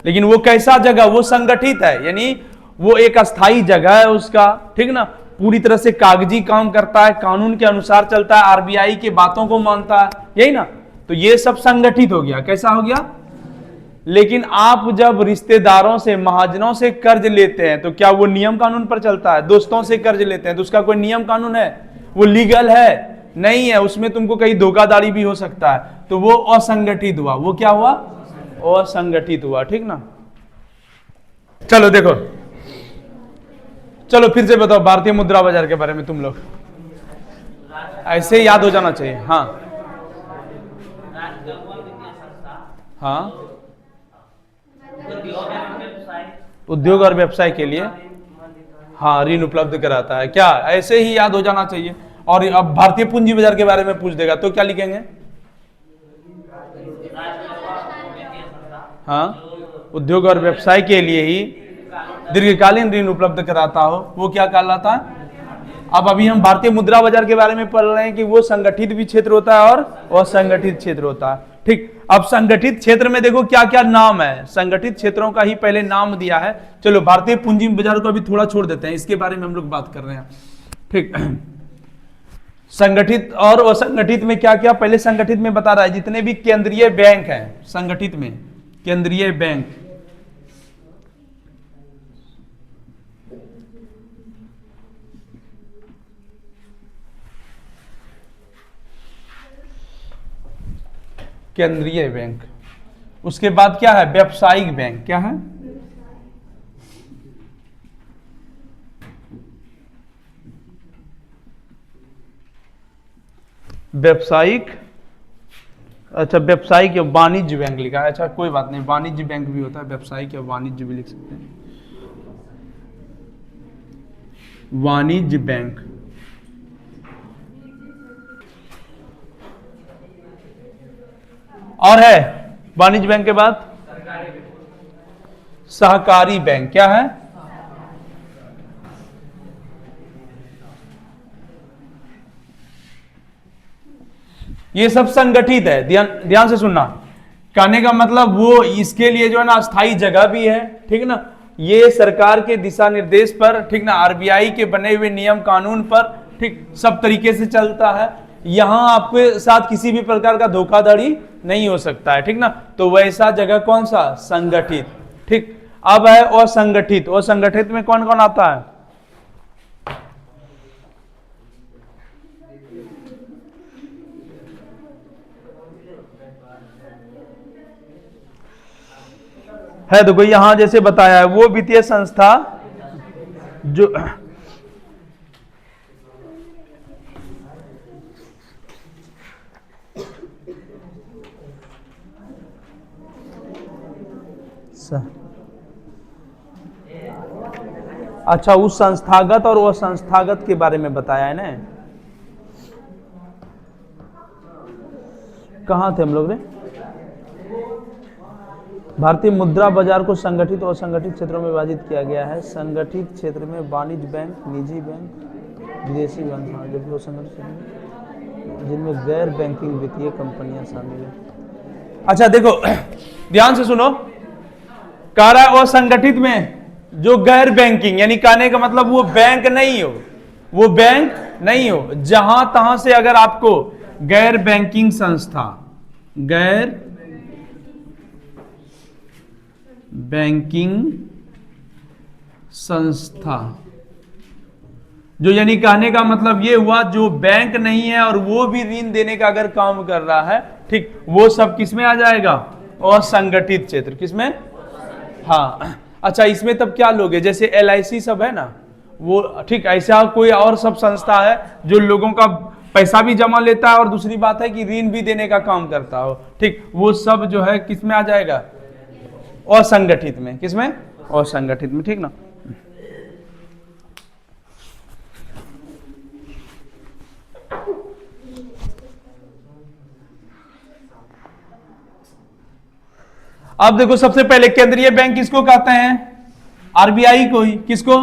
लेकिन वो कैसा जगह? वो संगठित है, यानी वो एक अस्थाई जगह है उसका, ठीक ना। पूरी तरह से कागजी काम करता है, कानून के अनुसार चलता है, आरबीआई की बातों को मानता है, यही ना। तो ये सब संगठित हो गया। कैसा हो गया? लेकिन आप जब रिश्तेदारों से, महाजनों से कर्ज लेते हैं तो क्या वो नियम कानून पर चलता है? दोस्तों से कर्ज लेते हैं तो उसका कोई नियम कानून है? वो लीगल है? नहीं है, उसमें तुमको कहीं धोखाधड़ी भी हो सकता है, तो वो असंगठित हुआ। वो क्या हुआ? असंगठित हुआ, ठीक ना। चलो देखो, चलो फिर से बताओ भारतीय मुद्रा बाजार के बारे में तुम लोग, ऐसे याद हो जाना चाहिए। हाँ हाँ, उद्योग और व्यवसाय के लिए हाँ ऋण उपलब्ध कराता है। क्या ऐसे ही याद हो जाना चाहिए? और अब भारतीय पूंजी बाजार के बारे में पूछ देगा तो क्या लिखेंगे? हाँ, उद्योग और व्यवसाय के लिए ही दीर्घकालीन ऋण उपलब्ध कराता हो, वो क्या कहलाता है? अब अभी हम भारतीय मुद्रा बाजार के बारे में पढ़ रहे हैं कि वो संगठित भी क्षेत्र होता है और असंगठित क्षेत्र होता है, ठीक। अब संगठित क्षेत्र में देखो क्या क्या नाम है, संगठित क्षेत्रों का ही पहले नाम दिया है। चलो भारतीय पूंजी बाजार को अभी थोड़ा छोड़ देते हैं, इसके बारे में हम लोग बात कर रहे हैं, ठीक। संगठित और असंगठित में क्या क्या? पहले संगठित में बता रहा है जितने भी केंद्रीय बैंक हैं, संगठित में केंद्रीय बैंक, केंद्रीय बैंक। उसके बाद क्या है? व्यावसायिक बैंक। क्या है? व्यावसायिक, अच्छा व्यावसायिक या वाणिज्य बैंक लिखा है। अच्छा कोई बात नहीं, वाणिज्य बैंक भी होता है, व्यावसायिक या वाणिज्य भी लिख सकते हैं। वाणिज्य बैंक। और है वाणिज्य बैंक के बाद सहकारी बैंक। क्या है? ये सब संगठित है, ध्यान से सुनना। कहने का मतलब वो इसके लिए जो है ना अस्थाई जगह भी है, ठीक ना। ये सरकार के दिशा निर्देश पर, ठीक ना, आरबीआई के बने हुए नियम कानून पर, ठीक, सब तरीके से चलता है। यहां आपके साथ किसी भी प्रकार का धोखाधड़ी नहीं हो सकता है, ठीक ना। तो वैसा जगह कौन सा, संगठित, ठीक। अब है असंगठित। असंगठित में कौन कौन आता है देखो यहां जैसे बताया है, वो वित्तीय संस्था जो अच्छा, उस संस्थागत और असंस्थागत के बारे में बताया है ना। कहां थे हम लोग रे। भारतीय मुद्रा बाजार को संगठित और असंगठित क्षेत्रों में विभाजित किया गया है। संगठित क्षेत्र में वाणिज्य बैंक, निजी बैंक, विदेशी बैंक, हाँ, जबकि असंगठित क्षेत्र में जिनमें गैर बैंकिंग वित्तीय कंपनियां शामिल है। अच्छा देखो ध्यान से सुनो, कह रहा है असंगठित में जो गैर बैंकिंग, यानी कहने का मतलब वो बैंक नहीं हो, वो बैंक नहीं हो, जहां तहां से अगर आपको गैर बैंकिंग संस्था, गैर बैंकिंग संस्था, जो यानी कहने का मतलब ये हुआ जो बैंक नहीं है और वो भी ऋण देने का अगर काम कर रहा है, ठीक, वो सब किसमें आ जाएगा, असंगठित क्षेत्र। किसमें, हाँ। अच्छा इसमें तब क्या लोग है, जैसे LIC सब है ना वो, ठीक, ऐसा कोई और सब संस्था है जो लोगों का पैसा भी जमा लेता है और दूसरी बात है कि ऋण भी देने का काम करता हो, ठीक, वो सब जो है किसमें आ जाएगा, असंगठित में। किसमें, असंगठित में, ठीक ना। अब देखो सबसे पहले केंद्रीय बैंक किसको कहते हैं, RBI को ही। किसको,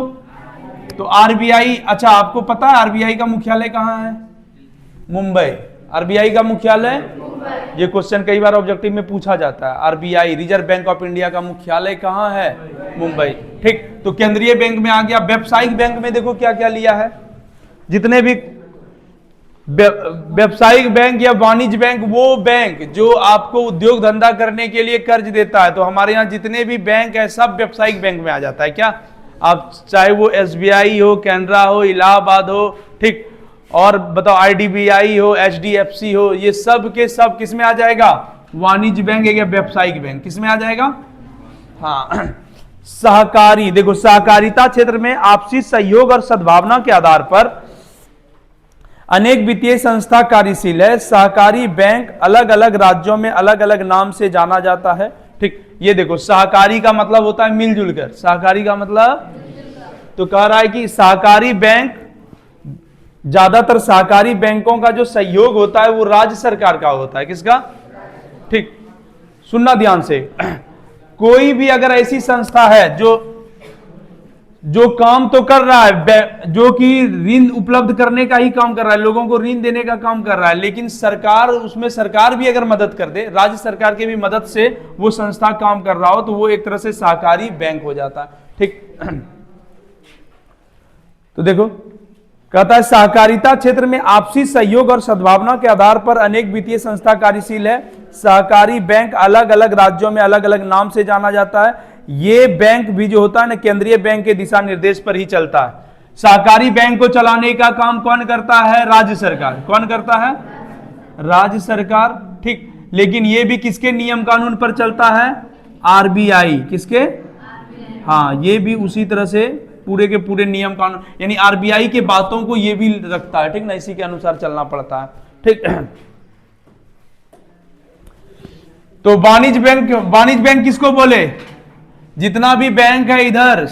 तो RBI, अच्छा आपको पता है RBI का मुख्यालय कहां है, मुंबई। RBI का मुख्यालय, ये क्वेश्चन कई बार ऑब्जेक्टिव में पूछा जाता है, RBI reserve bank of India का मुख्यालय कहां है, मुंबई, ठीक। तो केंद्रीय बैंक में आ गया। व्यावसायिक बैंक में देखो क्या क्या लिया है, जितने भी व्यावसायिक बैंक या वाणिज्य बैंक, वो बैंक जो आपको उद्योग धंधा करने के लिए कर्ज देता है। तो हमारे यहाँ जितने भी बैंक है सब व्यावसायिक बैंक में आ जाता है। क्या आप चाहे वो SBI हो, कैनरा हो, इलाहाबाद हो, ठीक, और बताओ IDBI हो, HDFC हो, ये सब के सब किस में आ जाएगा, वाणिज्य बैंक या व्यावसायिक बैंक। किस में आ जाएगा, हाँ। सहकारी, देखो सहकारिता क्षेत्र में आपसी सहयोग और सद्भावना के आधार पर अनेक वित्तीय संस्था कार्यशील है। सहकारी बैंक अलग अलग राज्यों में अलग अलग नाम से जाना जाता है, ठीक। ये देखो सहकारी का मतलब होता है मिलजुल कर, सहकारी का मतलब, तो कह रहा है कि सहकारी बैंक, ज्यादातर सहकारी बैंकों का जो सहयोग होता है वो राज्य सरकार का होता है। किसका, ठीक, सुनना ध्यान से। कोई भी अगर ऐसी संस्था है जो काम तो कर रहा है, जो कि ऋण उपलब्ध करने का ही काम कर रहा है, लोगों को ऋण देने का काम कर रहा है, लेकिन सरकार, उसमें सरकार भी अगर मदद कर दे, राज्य सरकार की भी मदद से वो संस्था काम कर रहा हो, तो वो एक तरह से सहकारी बैंक हो जाता है, ठीक। तो देखो कहता है सहकारिता क्षेत्र में आपसी सहयोग और सद्भावना के आधार पर अनेक वित्तीय संस्था कार्यशील है। सहकारी बैंक अलग अलग राज्यों में अलग अलग नाम से जाना जाता है। ये बैंक भी जो होता है ना, केंद्रीय बैंक के दिशा निर्देश पर ही चलता है। सहकारी बैंक को चलाने का काम कौन करता है, राज्य सरकार। कौन करता है, राज्य सरकार, ठीक। लेकिन ये भी किसके नियम कानून पर चलता है, RBI। किसके, हाँ, ये भी उसी तरह से पूरे के पूरे नियम कानून, यानी RBI के बातों को ये भी रखता है, ठीक ना, इसी के अनुसार चलना पड़ता है, ठीक। तो वाणिज्य बैंक किसको बोले, जितना भी बैंक है इधर,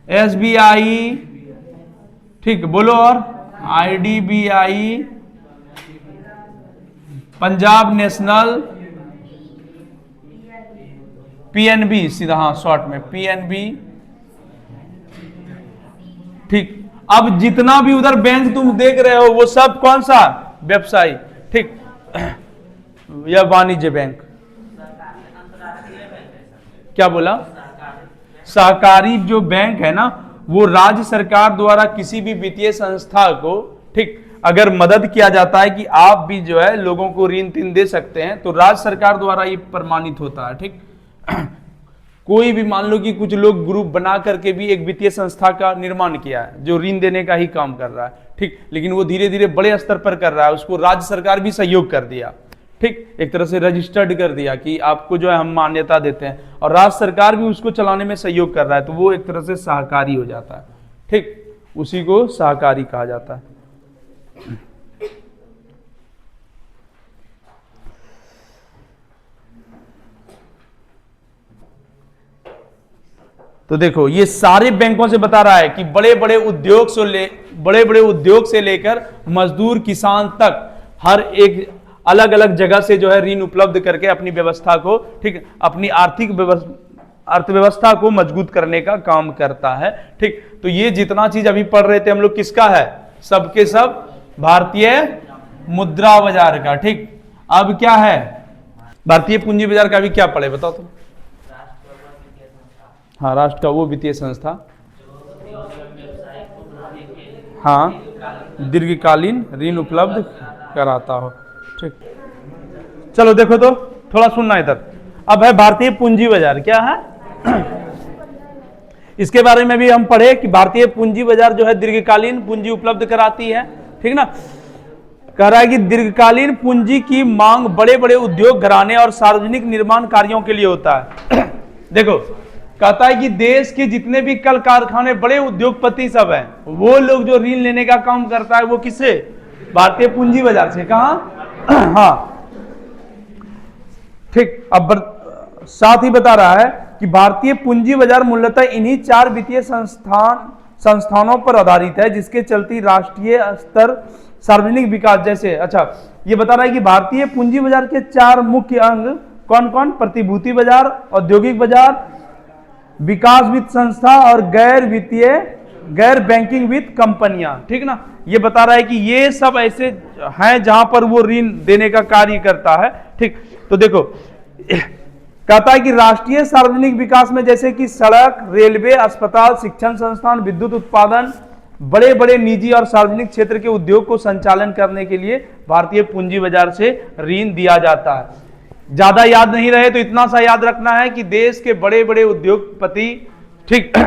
SBI, ठीक, बोलो, और IDBI, पंजाब नेशनल, PNB, सीधा, हाँ शॉर्ट में PNB, ठीक। अब जितना भी उधर बैंक तुम देख रहे हो वो सब कौन सा, व्यवसायी, ठीक, या वाणिज्य बैंक। क्या बोला, सहकारी जो बैंक है ना, वो राज्य सरकार द्वारा किसी भी वित्तीय संस्था को, ठीक, अगर मदद किया जाता है कि आप भी जो है लोगों को ऋण तीन दे सकते हैं, तो राज्य सरकार द्वारा ये प्रमाणित होता है। ठीक कोई भी मान लो कि कुछ लोग ग्रुप बना करके भी एक वित्तीय संस्था का निर्माण किया है जो ऋण देने का ही काम कर रहा है, ठीक, लेकिन वो धीरे धीरे बड़े स्तर पर कर रहा है, उसको राज्य सरकार भी सहयोग कर दिया, ठीक, एक तरह से रजिस्टर्ड कर दिया कि आपको जो है हम मान्यता देते हैं, और राज्य सरकार भी उसको चलाने में सहयोग कर रहा है, तो वो एक तरह से सहकारी हो जाता है। ठीक, उसी को सहकारी कहा जाता है। तो देखो ये सारे बैंकों से बता रहा है कि बड़े बड़े उद्योग से लेकर मजदूर किसान तक हर एक अलग अलग जगह से जो है ऋण उपलब्ध करके अपनी व्यवस्था को, ठीक, अपनी अर्थव्यवस्था को मजबूत करने का काम करता है। ठीक, तो ये जितना चीज अभी पढ़ रहे थे हम लोग किसका है, सबके सब भारतीय मुद्रा बाजार का। ठीक, अब क्या है, भारतीय पूंजी बाजार का भी क्या पढ़े बताओ तुम? हाँ, राष्ट्र का वो वित्तीय संस्था, हाँ, दीर्घकालीन ऋण उपलब्ध कराता हो। ठीक, चलो देखो तो थोड़ा सुनना इधर। अब है भारतीय पूंजी बाजार, क्या है इसके बारे में भी हम पढ़े कि भारतीय पूंजी बाजार जो है दीर्घकालीन पूंजी उपलब्ध कराती है। ठीक ना, कह रहा है कि दीर्घकालीन पूंजी की मांग बड़े बड़े उद्योग घराने और सार्वजनिक निर्माण कार्यों के लिए होता है। देखो कहता है कि देश के जितने भी कल कारखाने, बड़े उद्योगपति सब हैं, वो लोग जो ऋण लेने का काम करता है वो किससे, भारतीय पूंजी बाजार से। कहा हाँ, ठीक, अब साथ ही बता रहा है कि भारतीय पूंजी बाजार मूलतः इन्हीं चार वित्तीय संस्थानों पर आधारित है, जिसके चलती राष्ट्रीय स्तर सार्वजनिक विकास जैसे, अच्छा ये बता रहा है कि भारतीय पूंजी बाजार के चार मुख्य अंग कौन कौन, प्रतिभूति बाजार, औद्योगिक बाजार, विकास वित्त संस्था और गैर बैंकिंग वित्त कंपनियां। ठीक ना, ये बता रहा है कि ये सब ऐसे हैं जहां पर वो ऋण देने का कार्य करता है। ठीक, तो देखो कहता है कि राष्ट्रीय सार्वजनिक विकास में जैसे कि सड़क, रेलवे, अस्पताल, शिक्षण संस्थान, विद्युत उत्पादन, बड़े बड़े निजी और सार्वजनिक क्षेत्र के उद्योग को संचालन करने के लिए भारतीय पूंजी बाजार से ऋण दिया जाता है। ज्यादा याद नहीं रहे तो इतना सा याद रखना है कि देश के बड़े बड़े उद्योगपति, ठीक,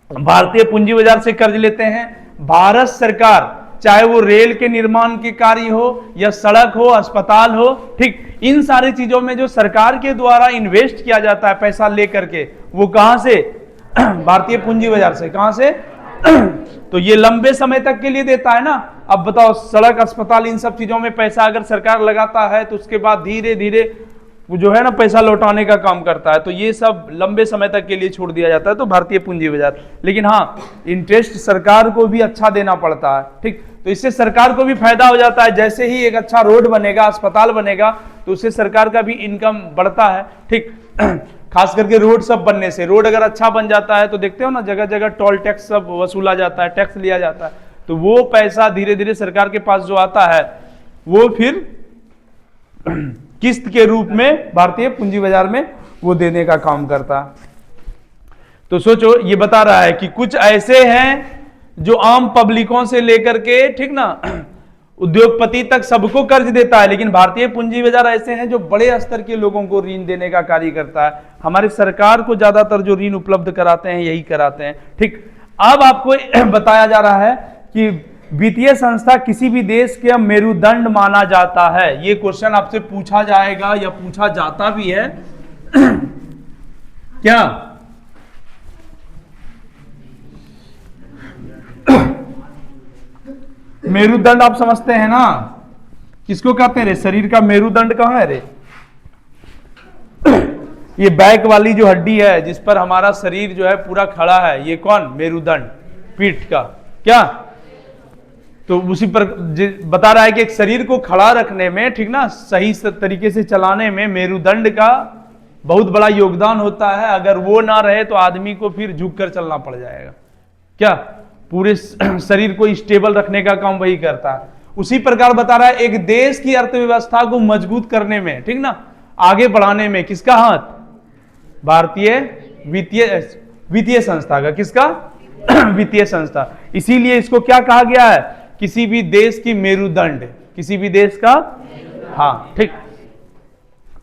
भारतीय पूंजी बाजार से कर्ज लेते हैं। भारत सरकार चाहे वो रेल के निर्माण के कार्य हो या सड़क हो, अस्पताल हो, ठीक, इन सारी चीजों में जो सरकार के द्वारा इन्वेस्ट किया जाता है पैसा लेकर के, वो कहां से, भारतीय पूंजी बाजार से। कहां से तो ये लंबे समय तक के लिए देता है ना। अब बताओ सड़क, अस्पताल, इन सब चीजों में पैसा अगर सरकार लगाता है तो उसके बाद धीरे धीरे वो जो है ना पैसा लौटाने का काम करता है, तो ये सब लंबे समय तक के लिए छोड़ दिया जाता है, तो भारतीय पूंजी बाजार। लेकिन हाँ, इंटरेस्ट सरकार को भी अच्छा देना पड़ता है। ठीक, तो इससे सरकार को भी फायदा हो जाता है। जैसे ही एक अच्छा रोड बनेगा, अस्पताल बनेगा, तो उससे सरकार का भी इनकम बढ़ता है। ठीक, खास करके रोड सब बनने से, रोड अगर अच्छा बन जाता है तो देखते हो ना जगह जगह टोल टैक्स सब वसूला जाता है, टैक्स लिया जाता है, तो वो पैसा धीरे धीरे सरकार के पास जो आता है वो फिर किस्त के रूप में भारतीय पूंजी बाजार में वो देने का काम करता है। तो सोचो, ये बता रहा है कि कुछ ऐसे हैं जो आम पब्लिकों से लेकर के, ठीक ना, उद्योगपति तक सबको कर्ज देता है, लेकिन भारतीय पूंजी बाजार ऐसे हैं जो बड़े स्तर के लोगों को ऋण देने का कार्य करता है। हमारी सरकार को ज्यादातर जो ऋण उपलब्ध कराते हैं यही कराते हैं। ठीक, अब आपको बताया जा रहा है कि वित्तीय संस्था किसी भी देश के मेरुदंड माना जाता है। ये क्वेश्चन आपसे पूछा जाएगा या पूछा जाता भी है क्या, मेरुदंड आप समझते हैं ना, किसको कहते हैं रे, शरीर का मेरुदंड कहां है रे, ये बैक वाली जो हड्डी है जिस पर हमारा शरीर जो है पूरा खड़ा है, ये कौन, मेरुदंड, पीठ का, क्या, तो उसी पर बता रहा है कि एक शरीर को खड़ा रखने में, ठीक ना, सही तरीके से चलाने में मेरुदंड का बहुत बड़ा योगदान होता है। अगर वो ना रहे तो आदमी को फिर झुक कर चलना पड़ जाएगा, क्या, पूरे शरीर को स्टेबल रखने का काम वही करता है। उसी प्रकार बता रहा है एक देश की अर्थव्यवस्था को मजबूत करने में, ठीक ना, आगे बढ़ाने में किसका हाथ, भारतीय वित्तीय संस्था का, किसका वित्तीय संस्था। इसीलिए इसको क्या कहा गया है किसी भी देश की मेरुदंड, किसी भी देश का, हाँ ठीक।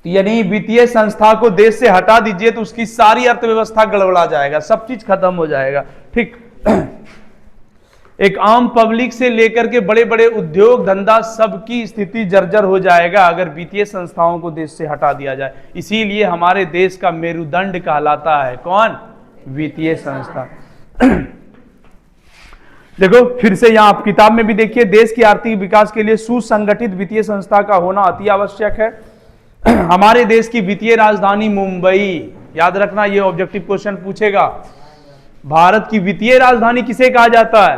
यानी वित्तीय संस्था को देश से हटा दीजिए तो उसकी सारी अर्थव्यवस्था गड़बड़ा जाएगा, सब चीज खत्म हो जाएगा, ठीक। एक आम पब्लिक से लेकर के बड़े बड़े उद्योग धंधा सबकी स्थिति जर्जर हो जाएगा अगर वित्तीय संस्थाओं को देश से हटा दिया जाए। इसीलिए हमारे देश का मेरुदंड कहलाता है कौन? वित्तीय संस्था। देखो फिर से यहां आप किताब में भी देखिए, देश की आर्थिक विकास के लिए सुसंगठित वित्तीय संस्था का होना अति आवश्यक है। हमारे देश की वित्तीय राजधानी मुंबई, याद रखना ये ऑब्जेक्टिव क्वेश्चन पूछेगा। भारत की वित्तीय राजधानी किसे कहा जाता है?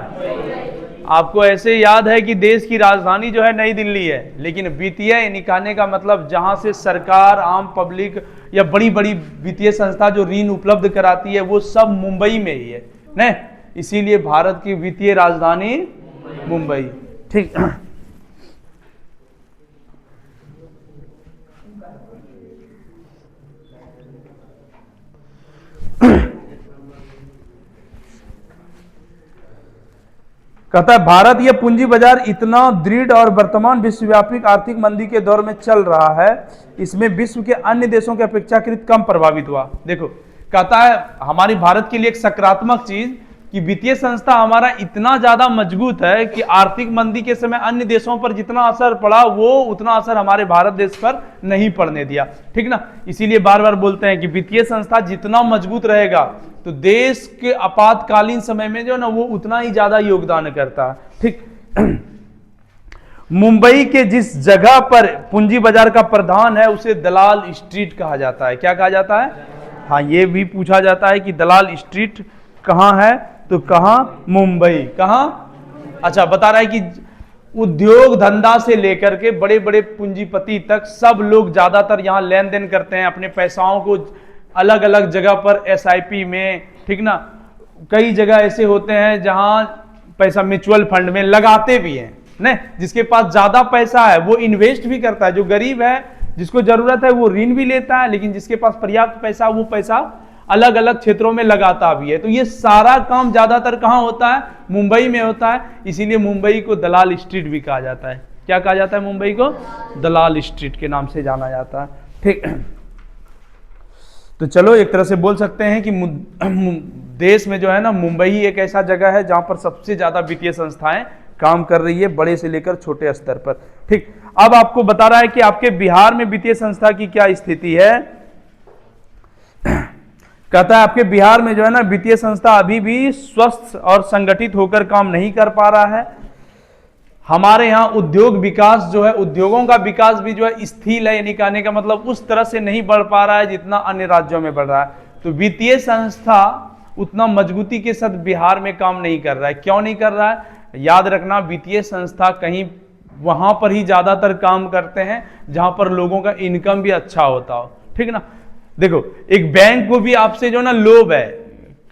आपको ऐसे याद है कि देश की राजधानी जो है नई दिल्ली है, लेकिन वित्तीय निकालने का मतलब जहां से सरकार, आम पब्लिक या बड़ी बड़ी वित्तीय संस्था जो ऋण उपलब्ध कराती है वो सब मुंबई में ही है ना, इसीलिए भारत की वित्तीय राजधानी मुंबई, ठीक। कहता है भारत यह पूंजी बाजार इतना दृढ़ और वर्तमान विश्वव्यापी आर्थिक मंदी के दौर में चल रहा है, इसमें विश्व के अन्य देशों के अपेक्षाकृत कम प्रभावित हुआ। देखो कहता है हमारी भारत के लिए एक सकारात्मक चीज कि वित्तीय संस्था हमारा इतना ज्यादा मजबूत है कि आर्थिक मंदी के समय अन्य देशों पर जितना असर पड़ा वो उतना असर हमारे भारत देश पर नहीं पड़ने दिया, ठीक ना। इसीलिए बार बार बोलते हैं कि वित्तीय संस्था जितना मजबूत रहेगा तो देश के आपातकालीन समय में जो ना वो उतना ही ज्यादा योगदान करता है, ठीक। मुंबई के जिस जगह पर पूंजी बाजार का प्रधान है उसे दलाल स्ट्रीट कहा जाता है। क्या कहा जाता है? हाँ, ये भी पूछा जाता है कि दलाल स्ट्रीट कहां है, तो कहां? मुंबई। कहां? अच्छा, बता रहा है कि उद्योग धंधा से लेकर के बड़े बड़े पूंजीपति तक सब लोग ज्यादातर यहां लेन देन करते हैं, अपने पैसाओं को अलग अलग जगह पर एसआईपी में, ठीक ना, कई जगह ऐसे होते हैं जहां पैसा म्यूचुअल फंड में लगाते भी हैं ना। जिसके पास ज्यादा पैसा है वो इन्वेस्ट भी करता है, जो गरीब है जिसको जरूरत है वो ऋण भी लेता है, लेकिन जिसके पास पर्याप्त पैसा वो पैसा अलग अलग क्षेत्रों में लगाता भी है। तो ये सारा काम ज्यादातर कहां होता है? मुंबई में होता है। इसीलिए मुंबई को दलाल स्ट्रीट भी कहा जाता है। क्या कहा जाता है? मुंबई को दलाल स्ट्रीट के नाम से जाना जाता है, ठीक। तो चलो एक तरह से बोल सकते हैं कि देश में जो है ना मुंबई ही एक ऐसा जगह है जहां पर सबसे ज्यादा वित्तीय संस्थाएं काम कर रही है, बड़े से लेकर छोटे स्तर पर, ठीक। अब आपको बता रहा है कि आपके बिहार में वित्तीय संस्था की क्या स्थिति है। कहता है आपके बिहार में जो है ना वित्तीय संस्था अभी भी स्वस्थ और संगठित होकर काम नहीं कर पा रहा है। हमारे यहाँ उद्योग विकास जो है, उद्योगों का विकास भी जो है स्थिर है, यानी कहने का मतलब उस तरह से नहीं बढ़ पा रहा है जितना अन्य राज्यों में बढ़ रहा है। तो वित्तीय संस्था उतना मजबूती के साथ बिहार में काम नहीं कर रहा है। क्यों नहीं कर रहा है? याद रखना, वित्तीय संस्था कहीं वहां पर ही ज्यादातर काम करते हैं जहां पर लोगों का इनकम भी अच्छा होता हो, ठीक ना। देखो एक बैंक को भी आपसे जो ना लोभ है,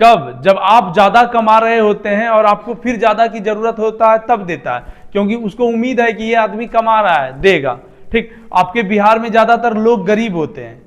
कब? जब आप ज्यादा कमा रहे होते हैं और आपको फिर ज्यादा की जरूरत होता है तब देता है, क्योंकि उसको उम्मीद है कि ये आदमी कमा रहा है देगा, ठीक। आपके बिहार में ज्यादातर लोग गरीब होते हैं,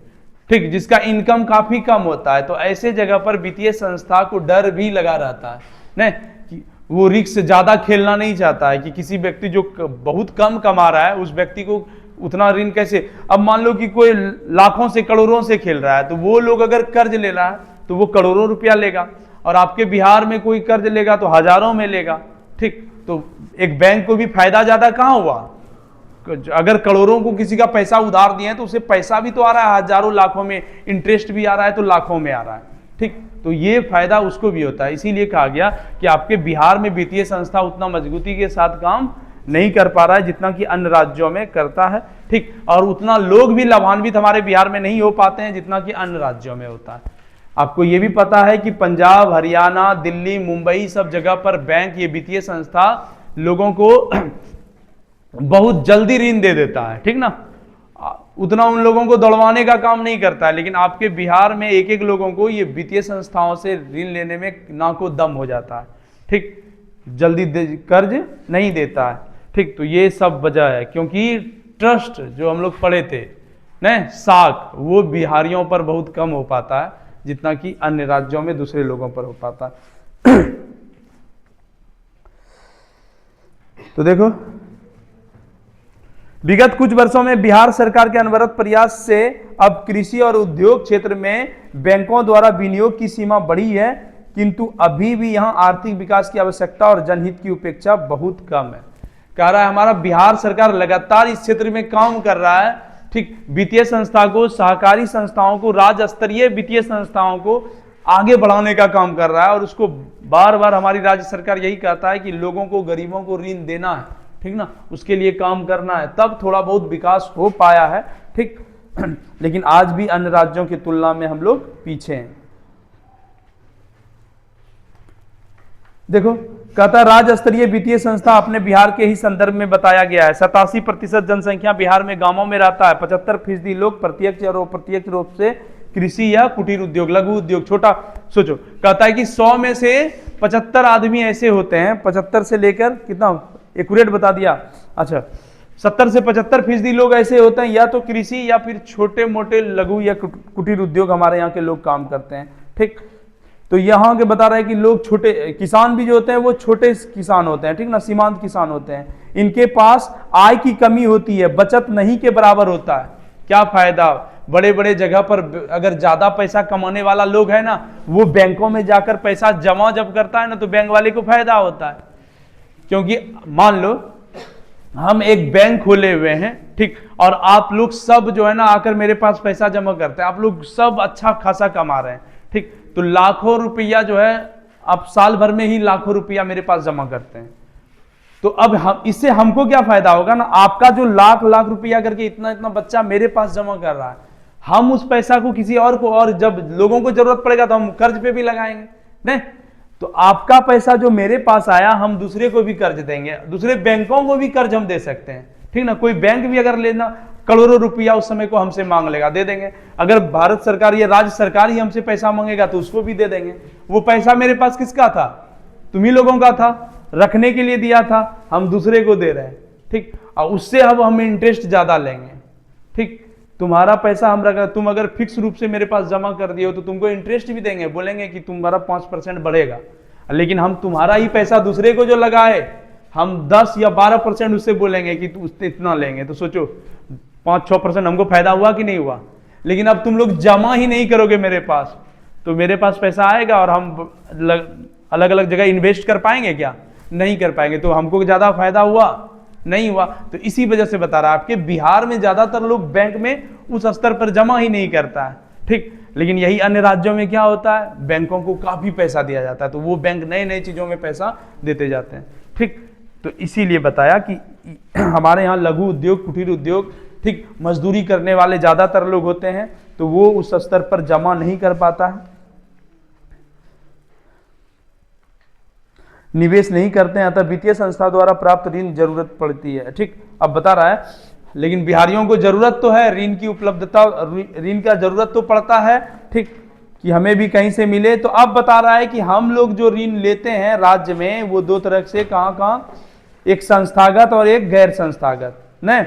ठीक, जिसका इनकम काफी कम होता है। तो ऐसे जगह पर वित्तीय संस्था को डर भी लगा रहता है न, कि वो रिस्क ज्यादा खेलना नहीं चाहता है कि किसी व्यक्ति जो बहुत कम कमा रहा है उस व्यक्ति को उतना ऋण कैसे। अब मान लो कि कोई लाखों से करोड़ों से खेल रहा है, तो वो लोग अगर कर्ज ले रहा है तो वो करोड़ों रुपया लेगा, और आपके बिहार में कोई कर्ज लेगा तो हजारों में लेगा, ठीक। तो एक बैंक को भी फायदा ज्यादा कहां हुआ? अगर करोड़ों को किसी का पैसा उधार दिए तो उसे पैसा भी तो आ रहा है हजारों लाखों में, इंटरेस्ट भी आ रहा है तो लाखों में आ रहा है, ठीक। तो ये फायदा उसको भी होता है। इसीलिए कहा गया कि आपके बिहार में वित्तीय संस्था उतना मजबूती के साथ काम नहीं कर पा रहा है जितना कि अन्य राज्यों में करता है, ठीक। और उतना लोग भी लाभान्वित हमारे बिहार में नहीं हो पाते हैं जितना कि अन्य राज्यों में होता है। आपको ये भी पता है कि पंजाब, हरियाणा, दिल्ली, मुंबई सब जगह पर बैंक, ये वित्तीय संस्था लोगों को बहुत जल्दी ऋण दे देता है, ठीक ना। उतना उन लोगों को दौड़वाने का काम नहीं करता है, लेकिन आपके बिहार में एक एक लोगों को ये वित्तीय संस्थाओं से ऋण लेने में ना को दम हो जाता है, ठीक, जल्दी कर्ज नहीं देता है, ठीक। तो ये सब वजह है, क्योंकि ट्रस्ट जो हम लोग पढ़े थे न, साख, वो बिहारियों पर बहुत कम हो पाता है जितना कि अन्य राज्यों में दूसरे लोगों पर हो पाता है। तो देखो, विगत कुछ वर्षों में बिहार सरकार के अनवरत प्रयास से अब कृषि और उद्योग क्षेत्र में बैंकों द्वारा विनियोग की सीमा बढ़ी है, किंतु अभी भी यहां आर्थिक विकास की आवश्यकता और जनहित की उपेक्षा बहुत कम है। कह रहा है हमारा बिहार सरकार लगातार इस क्षेत्र में काम कर रहा है, ठीक, वित्तीय संस्था को, सहकारी संस्थाओं को, राज्य स्तरीय वित्तीय संस्थाओं को आगे बढ़ाने का काम कर रहा है, और उसको बार बार हमारी राज्य सरकार यही कहता है कि लोगों को, गरीबों को ऋण देना है, ठीक ना, उसके लिए काम करना है, तब थोड़ा बहुत विकास हो पाया है, ठीक। लेकिन आज भी अन्य राज्यों की तुलना में हम लोग पीछे हैं। देखो, कहता राज्य स्तरीय वित्तीय संस्था अपने बिहार के ही संदर्भ में बताया गया है। 87% जनसंख्या बिहार में गांवों में रहता है। 75% लोग प्रत्यक्ष और अप्रत्यक्ष रूप से कृषि या कुटीर उद्योग, लघु उद्योग, छोटा, सोचो, कहता है कि 100 में से 75 आदमी ऐसे होते हैं, 75 से लेकर कितना एक्यूरेट बता दिया, अच्छा 70 से 75% लोग ऐसे होते हैं या तो कृषि या फिर छोटे मोटे लघु या कुटीर उद्योग हमारे यहाँ के लोग काम करते हैं, ठीक। तो यहाँ के बता रहा है कि लोग छोटे किसान भी जो होते हैं वो छोटे किसान होते हैं, ठीक ना, सीमांत किसान होते हैं। इनके पास आय की कमी होती है, बचत नहीं के बराबर होता है। क्या फायदा, बड़े बड़े जगह पर अगर ज्यादा पैसा कमाने वाला लोग है ना, वो बैंकों में जाकर पैसा जमा जब करता है ना, तो बैंक वाले को फायदा होता है। क्योंकि मान लो हम एक बैंक खोले हुए हैं, ठीक, और आप लोग सब जो है ना आकर मेरे पास पैसा जमा करते हैं, आप लोग सब अच्छा खासा कमा रहे हैं, ठीक, तो लाखों रुपया जो है आप साल भर में ही लाखों रुपया मेरे पास जमा करते हैं। तो अब हम इससे हमको क्या फायदा होगा ना, आपका जो लाख लाख रुपया करके इतना इतना बच्चा मेरे पास जमा कर रहा है, हम उस पैसा को किसी और को, और जब लोगों को जरूरत पड़ेगा तो हम कर्ज पे भी लगाएंगे, नहीं, तो आपका पैसा जो मेरे पास आया हम दूसरे को भी कर्ज देंगे, दूसरे बैंकों को भी कर्ज हम दे सकते हैं, ठीक ना। कोई बैंक भी अगर लेना करोड़ों रुपया उस समय को हमसे मांग लेगा, दे देंगे। अगर भारत सरकार या राज्य सरकार ही हमसे पैसा मांगेगा तो उसको भी दे देंगे। वो पैसा मेरे पास किसका था, तुम्ही लोगों का था, रखने के लिए दिया था, हम दूसरे को दे रहे हैं, ठीक, और उससे अब हम इंटरेस्ट ज्यादा लेंगे, ठीक। तुम्हारा पैसा हम रखा, तुम अगर फिक्स रूप से मेरे पास जमा कर दिए हो तो तुमको इंटरेस्ट भी देंगे, बोलेंगे कि तुम्हारा 5% बढ़ेगा। लेकिन हम तुम्हारा ही पैसा दूसरे को जो लगाए, हम 10 या 12% उससे बोलेंगे कि तू उससे इतना लेंगे, तो सोचो 5-6% हमको फायदा हुआ कि नहीं हुआ। लेकिन अब तुम लोग जमा ही नहीं करोगे मेरे पास, तो मेरे पास पैसा आएगा और हम अलग अलग जगह इन्वेस्ट कर पाएंगे क्या, नहीं कर पाएंगे। तो हमको ज्यादा फायदा हुआ नहीं हुआ। तो इसी वजह से बता रहा आपके बिहार में ज्यादातर लोग बैंक में उस स्तर पर जमा ही नहीं करता है, ठीक। लेकिन यही अन्य राज्यों में क्या होता है, बैंकों को काफी पैसा दिया जाता है, तो वो बैंक नए नए चीजों में पैसा देते जाते हैं, ठीक। तो इसीलिए बताया कि हमारे यहाँ लघु उद्योग, कुटीर उद्योग, ठीक, मजदूरी करने वाले ज्यादातर लोग होते हैं, तो वो उस स्तर पर जमा नहीं कर पाता है, निवेश नहीं करते हैं, अतः वित्तीय संस्था द्वारा प्राप्त ऋण जरूरत पड़ती है, ठीक। अब बता रहा है लेकिन बिहारियों को जरूरत तो है ऋण की उपलब्धता, ऋण का जरूरत तो पड़ता है, ठीक, कि हमें भी कहीं से मिले। तो अब बता रहा है कि हम लोग जो ऋण लेते हैं राज्य में वो दो तरह से, कहां कहां, एक संस्थागत और एक गैर संस्थागत, नहीं।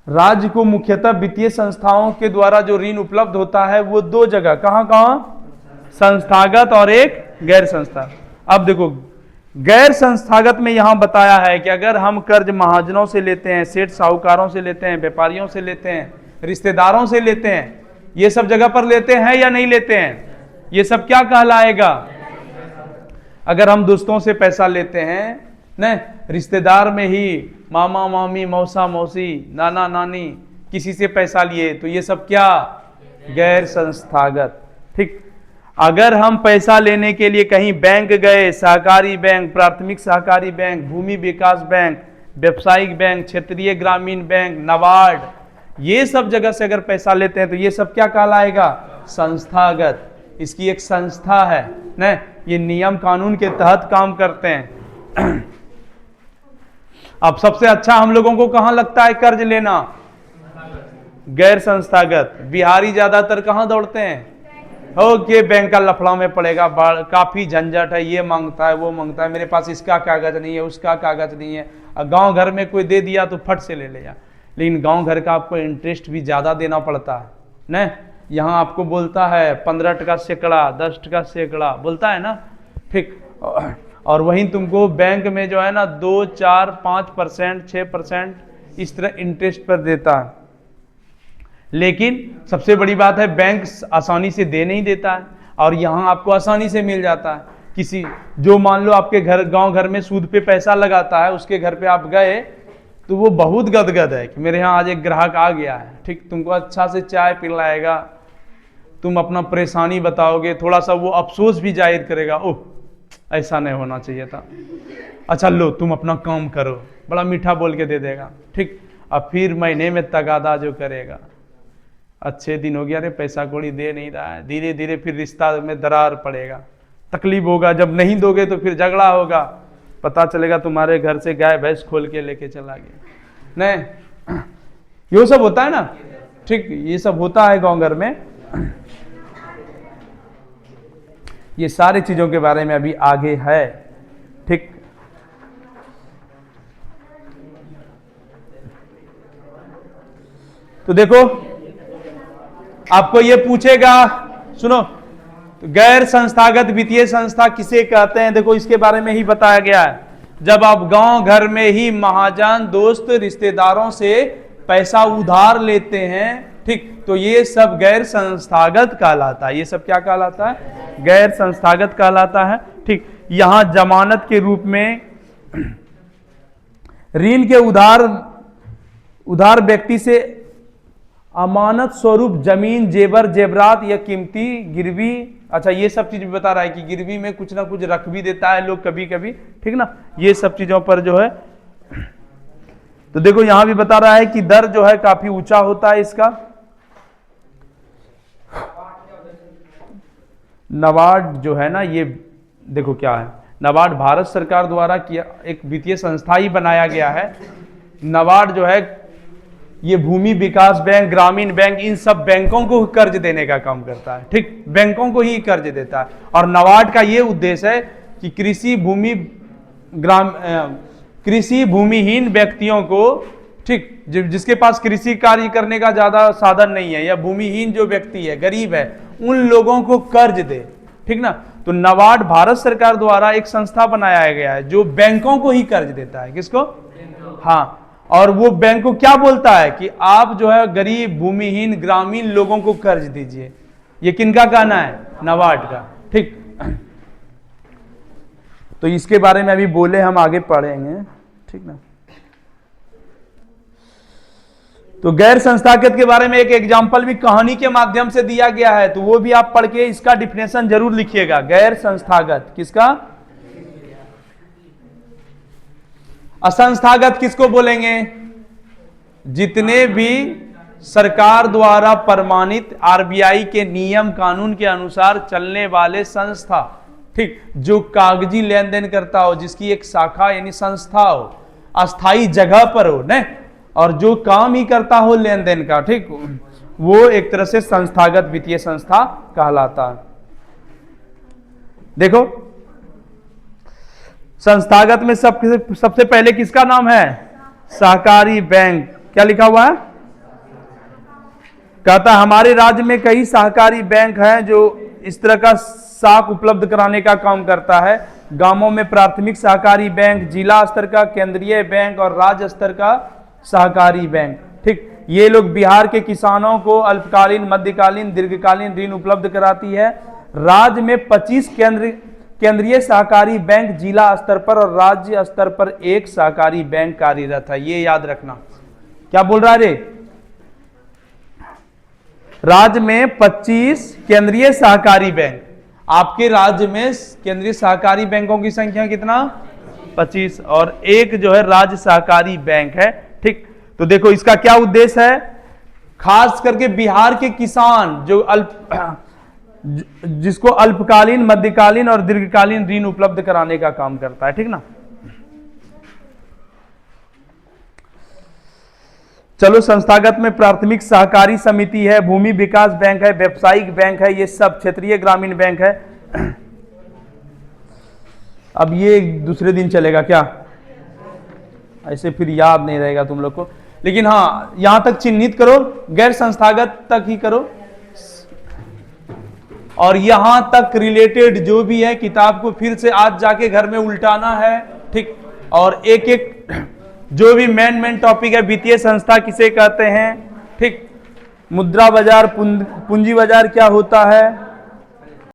राज्य को मुख्यतः वित्तीय संस्थाओं के द्वारा जो ऋण उपलब्ध होता है वो दो जगह, कहां कहां, संस्थागत और एक गैर संस्था। अब देखो गैर संस्थागत में यहां बताया है कि अगर हम कर्ज महाजनों से लेते हैं, सेठ साहूकारों से लेते हैं, व्यापारियों से लेते हैं, रिश्तेदारों से लेते हैं, ये सब जगह पर लेते हैं या नहीं लेते हैं, ये सब क्या कहलाएगा। अगर हम दोस्तों से पैसा लेते हैं, नहीं, रिश्तेदार में ही मामा मामी, मौसा मौसी, नाना नानी, किसी से पैसा लिए, तो ये सब क्या, गैर संस्थागत, ठीक। अगर हम पैसा लेने के लिए कहीं बैंक गए, सहकारी बैंक, प्राथमिक सहकारी बैंक, भूमि विकास बैंक, व्यवसायिक बैंक, क्षेत्रीय ग्रामीण बैंक, नाबार्ड, ये सब जगह से अगर पैसा लेते हैं तो ये सब क्या कहलाएगा, संस्थागत। इसकी एक संस्था है, नहीं, ये नियम कानून के तहत काम करते हैं। अब सबसे अच्छा हम लोगों को कहां लगता है कर्ज लेना, गैर संस्थागत। बिहारी ज्यादातर कहां दौड़ते हैं, ओके बैंक का लफड़ा में पड़ेगा, काफी झंझट है, ये मांगता है वो मांगता है, मेरे पास इसका कागज नहीं है, उसका कागज नहीं है। गांव घर में कोई दे दिया तो फट से ले लिया, लेकिन गांव घर का आपको इंटरेस्ट भी ज्यादा देना पड़ता है, नहीं। यहाँ आपको बोलता है 15 टका सैकड़ा, 10 टका सैकड़ा बोलता है ना, ठीक। और वहीं तुमको बैंक में जो है ना 2, 4, 5%, 6% इस तरह इंटरेस्ट पर देता है। लेकिन सबसे बड़ी बात है बैंक आसानी से दे नहीं देता है, और यहाँ आपको आसानी से मिल जाता है। किसी जो मान लो आपके घर गांव घर में सूद पे पैसा लगाता है, उसके घर पे आप गए तो वो बहुत गदगद है कि मेरे यहाँ आज एक ग्राहक आ गया है, ठीक, तुमको अच्छा से चाय पिलाएगा, तुम अपना परेशानी बताओगे, थोड़ा सा वो अफसोस भी जाहिर करेगा, ओह ऐसा नहीं होना चाहिए था, अच्छा लो तुम अपना काम करो, बड़ा मीठा बोल के दे देगा, ठीक। अब फिर महीने में तगादा जो करेगा, अच्छे दिन हो गया रे पैसा कौड़ी दे नहीं रहा है, धीरे धीरे फिर रिश्ता में दरार पड़ेगा, तकलीफ होगा, जब नहीं दोगे तो फिर झगड़ा होगा, पता चलेगा तुम्हारे घर से गाय भैंस खोल के लेके चला गया। नहीं, ये सब होता है ना, ठीक, ये सब होता है गांव घर में। ये सारी चीजों के बारे में अभी आगे है, ठीक। तो देखो आपको ये पूछेगा, सुनो, तो गैर संस्थागत वित्तीय संस्था किसे कहते हैं, देखो इसके बारे में ही बताया गया है। जब आप गांव घर में ही महाजन दोस्त रिश्तेदारों से पैसा उधार लेते हैं, ठीक, तो ये सब गैर संस्थागत कहलाता है। ये सब क्या कहलाता है? गैर संस्थागत कहलाता है, ठीक। यहां जमानत के रूप में ऋण के उधार व्यक्ति से अमानत स्वरूप जमीन, जेवर जेवरात या कीमती गिरवी, अच्छा ये सब चीज भी बता रहा है कि गिरवी में कुछ ना कुछ रख भी देता है लोग कभी कभी, ठीक ना, ये सब चीजों पर जो है। तो देखो यहां भी बता रहा है कि दर जो है काफी ऊंचा होता है इसका। नाबार्ड जो है ना, ये देखो क्या है, नाबार्ड भारत सरकार द्वारा किया एक वित्तीय संस्था ही बनाया गया है। नाबार्ड जो है ये भूमि विकास बैंक, ग्रामीण बैंक, इन सब बैंकों को कर्ज देने का काम करता है, ठीक, बैंकों को ही कर्ज देता है। और नाबार्ड का ये उद्देश्य है कि कृषि भूमिहीन व्यक्तियों को, ठीक, जिसके पास कृषि कार्य करने का ज्यादा साधन नहीं है, या भूमिहीन जो व्यक्ति है, गरीब है, उन लोगों को कर्ज दे, ठीक ना। तो नाबार्ड भारत सरकार द्वारा एक संस्था बनाया गया है जो बैंकों को ही कर्ज देता है। किसको? हाँ, और वो बैंक को क्या बोलता है कि आप जो है गरीब, भूमिहीन, ग्रामीण लोगों को कर्ज दीजिए। ये किनका कहना है? नाबार्ड का, ठीक। तो इसके बारे में अभी बोले, हम आगे पढ़ेंगे, ठीक ना। तो गैर संस्थागत के बारे में एक एग्जाम्पल भी कहानी के माध्यम से दिया गया है, तो वो भी आप पढ़ के इसका डिफिनेशन जरूर लिखिएगा। गैर संस्थागत किसका? असंस्थागत किसको बोलेंगे? जितने भी सरकार द्वारा प्रमाणित आरबीआई के नियम कानून के अनुसार चलने वाले संस्था, ठीक, जो कागजी लेन देन करता हो, जिसकी एक शाखा यानी संस्था हो, अस्थाई जगह पर हो, नहीं, और जो काम ही करता हो लेन देन का, ठीक, वो एक तरह से संस्थागत वित्तीय संस्था कहलाता है। देखो संस्थागत में सबसे पहले किसका नाम है? सहकारी बैंक। क्या लिखा हुआ है? कहता हमारे राज्य में कई सहकारी बैंक हैं जो इस तरह का साख उपलब्ध कराने का काम करता है। गांवों में प्राथमिक सहकारी बैंक, जिला स्तर का केंद्रीय बैंक और राज्य स्तर का सहकारी बैंक, ठीक, ये लोग बिहार के किसानों को अल्पकालीन, मध्यकालीन, दीर्घकालीन ऋण उपलब्ध कराती है। राज्य में 25 केंद्रीय सहकारी बैंक जिला स्तर पर और राज्य स्तर पर एक सहकारी बैंक कार्यरत है। ये याद रखना। क्या बोल रहा है रे? राज्य में 25 केंद्रीय सहकारी बैंक। आपके राज्य में केंद्रीय सहकारी बैंकों की संख्या कितना? 25, और एक जो है राज्य सहकारी बैंक है, ठीक। तो देखो इसका क्या उद्देश्य है? खास करके बिहार के किसान जिसको अल्पकालीन, मध्यकालीन और दीर्घकालीन ऋण उपलब्ध कराने का काम करता है, ठीक ना। चलो, संस्थागत में प्राथमिक सहकारी समिति है, भूमि विकास बैंक है, व्यावसायिक बैंक है, ये सब क्षेत्रीय ग्रामीण बैंक है। अब ये दूसरे दिन चलेगा क्या? ऐसे फिर याद नहीं रहेगा तुम लोग को, लेकिन हाँ यहां तक चिन्हित करो, गैर संस्थागत तक ही करो। और यहां तक रिलेटेड जो भी है किताब को फिर से आज जाके घर में उल्टाना है, ठीक। और एक एक जो भी मेन टॉपिक है, वित्तीय संस्था किसे कहते हैं, ठीक, मुद्रा बाजार, पूंजी बाजार क्या होता है,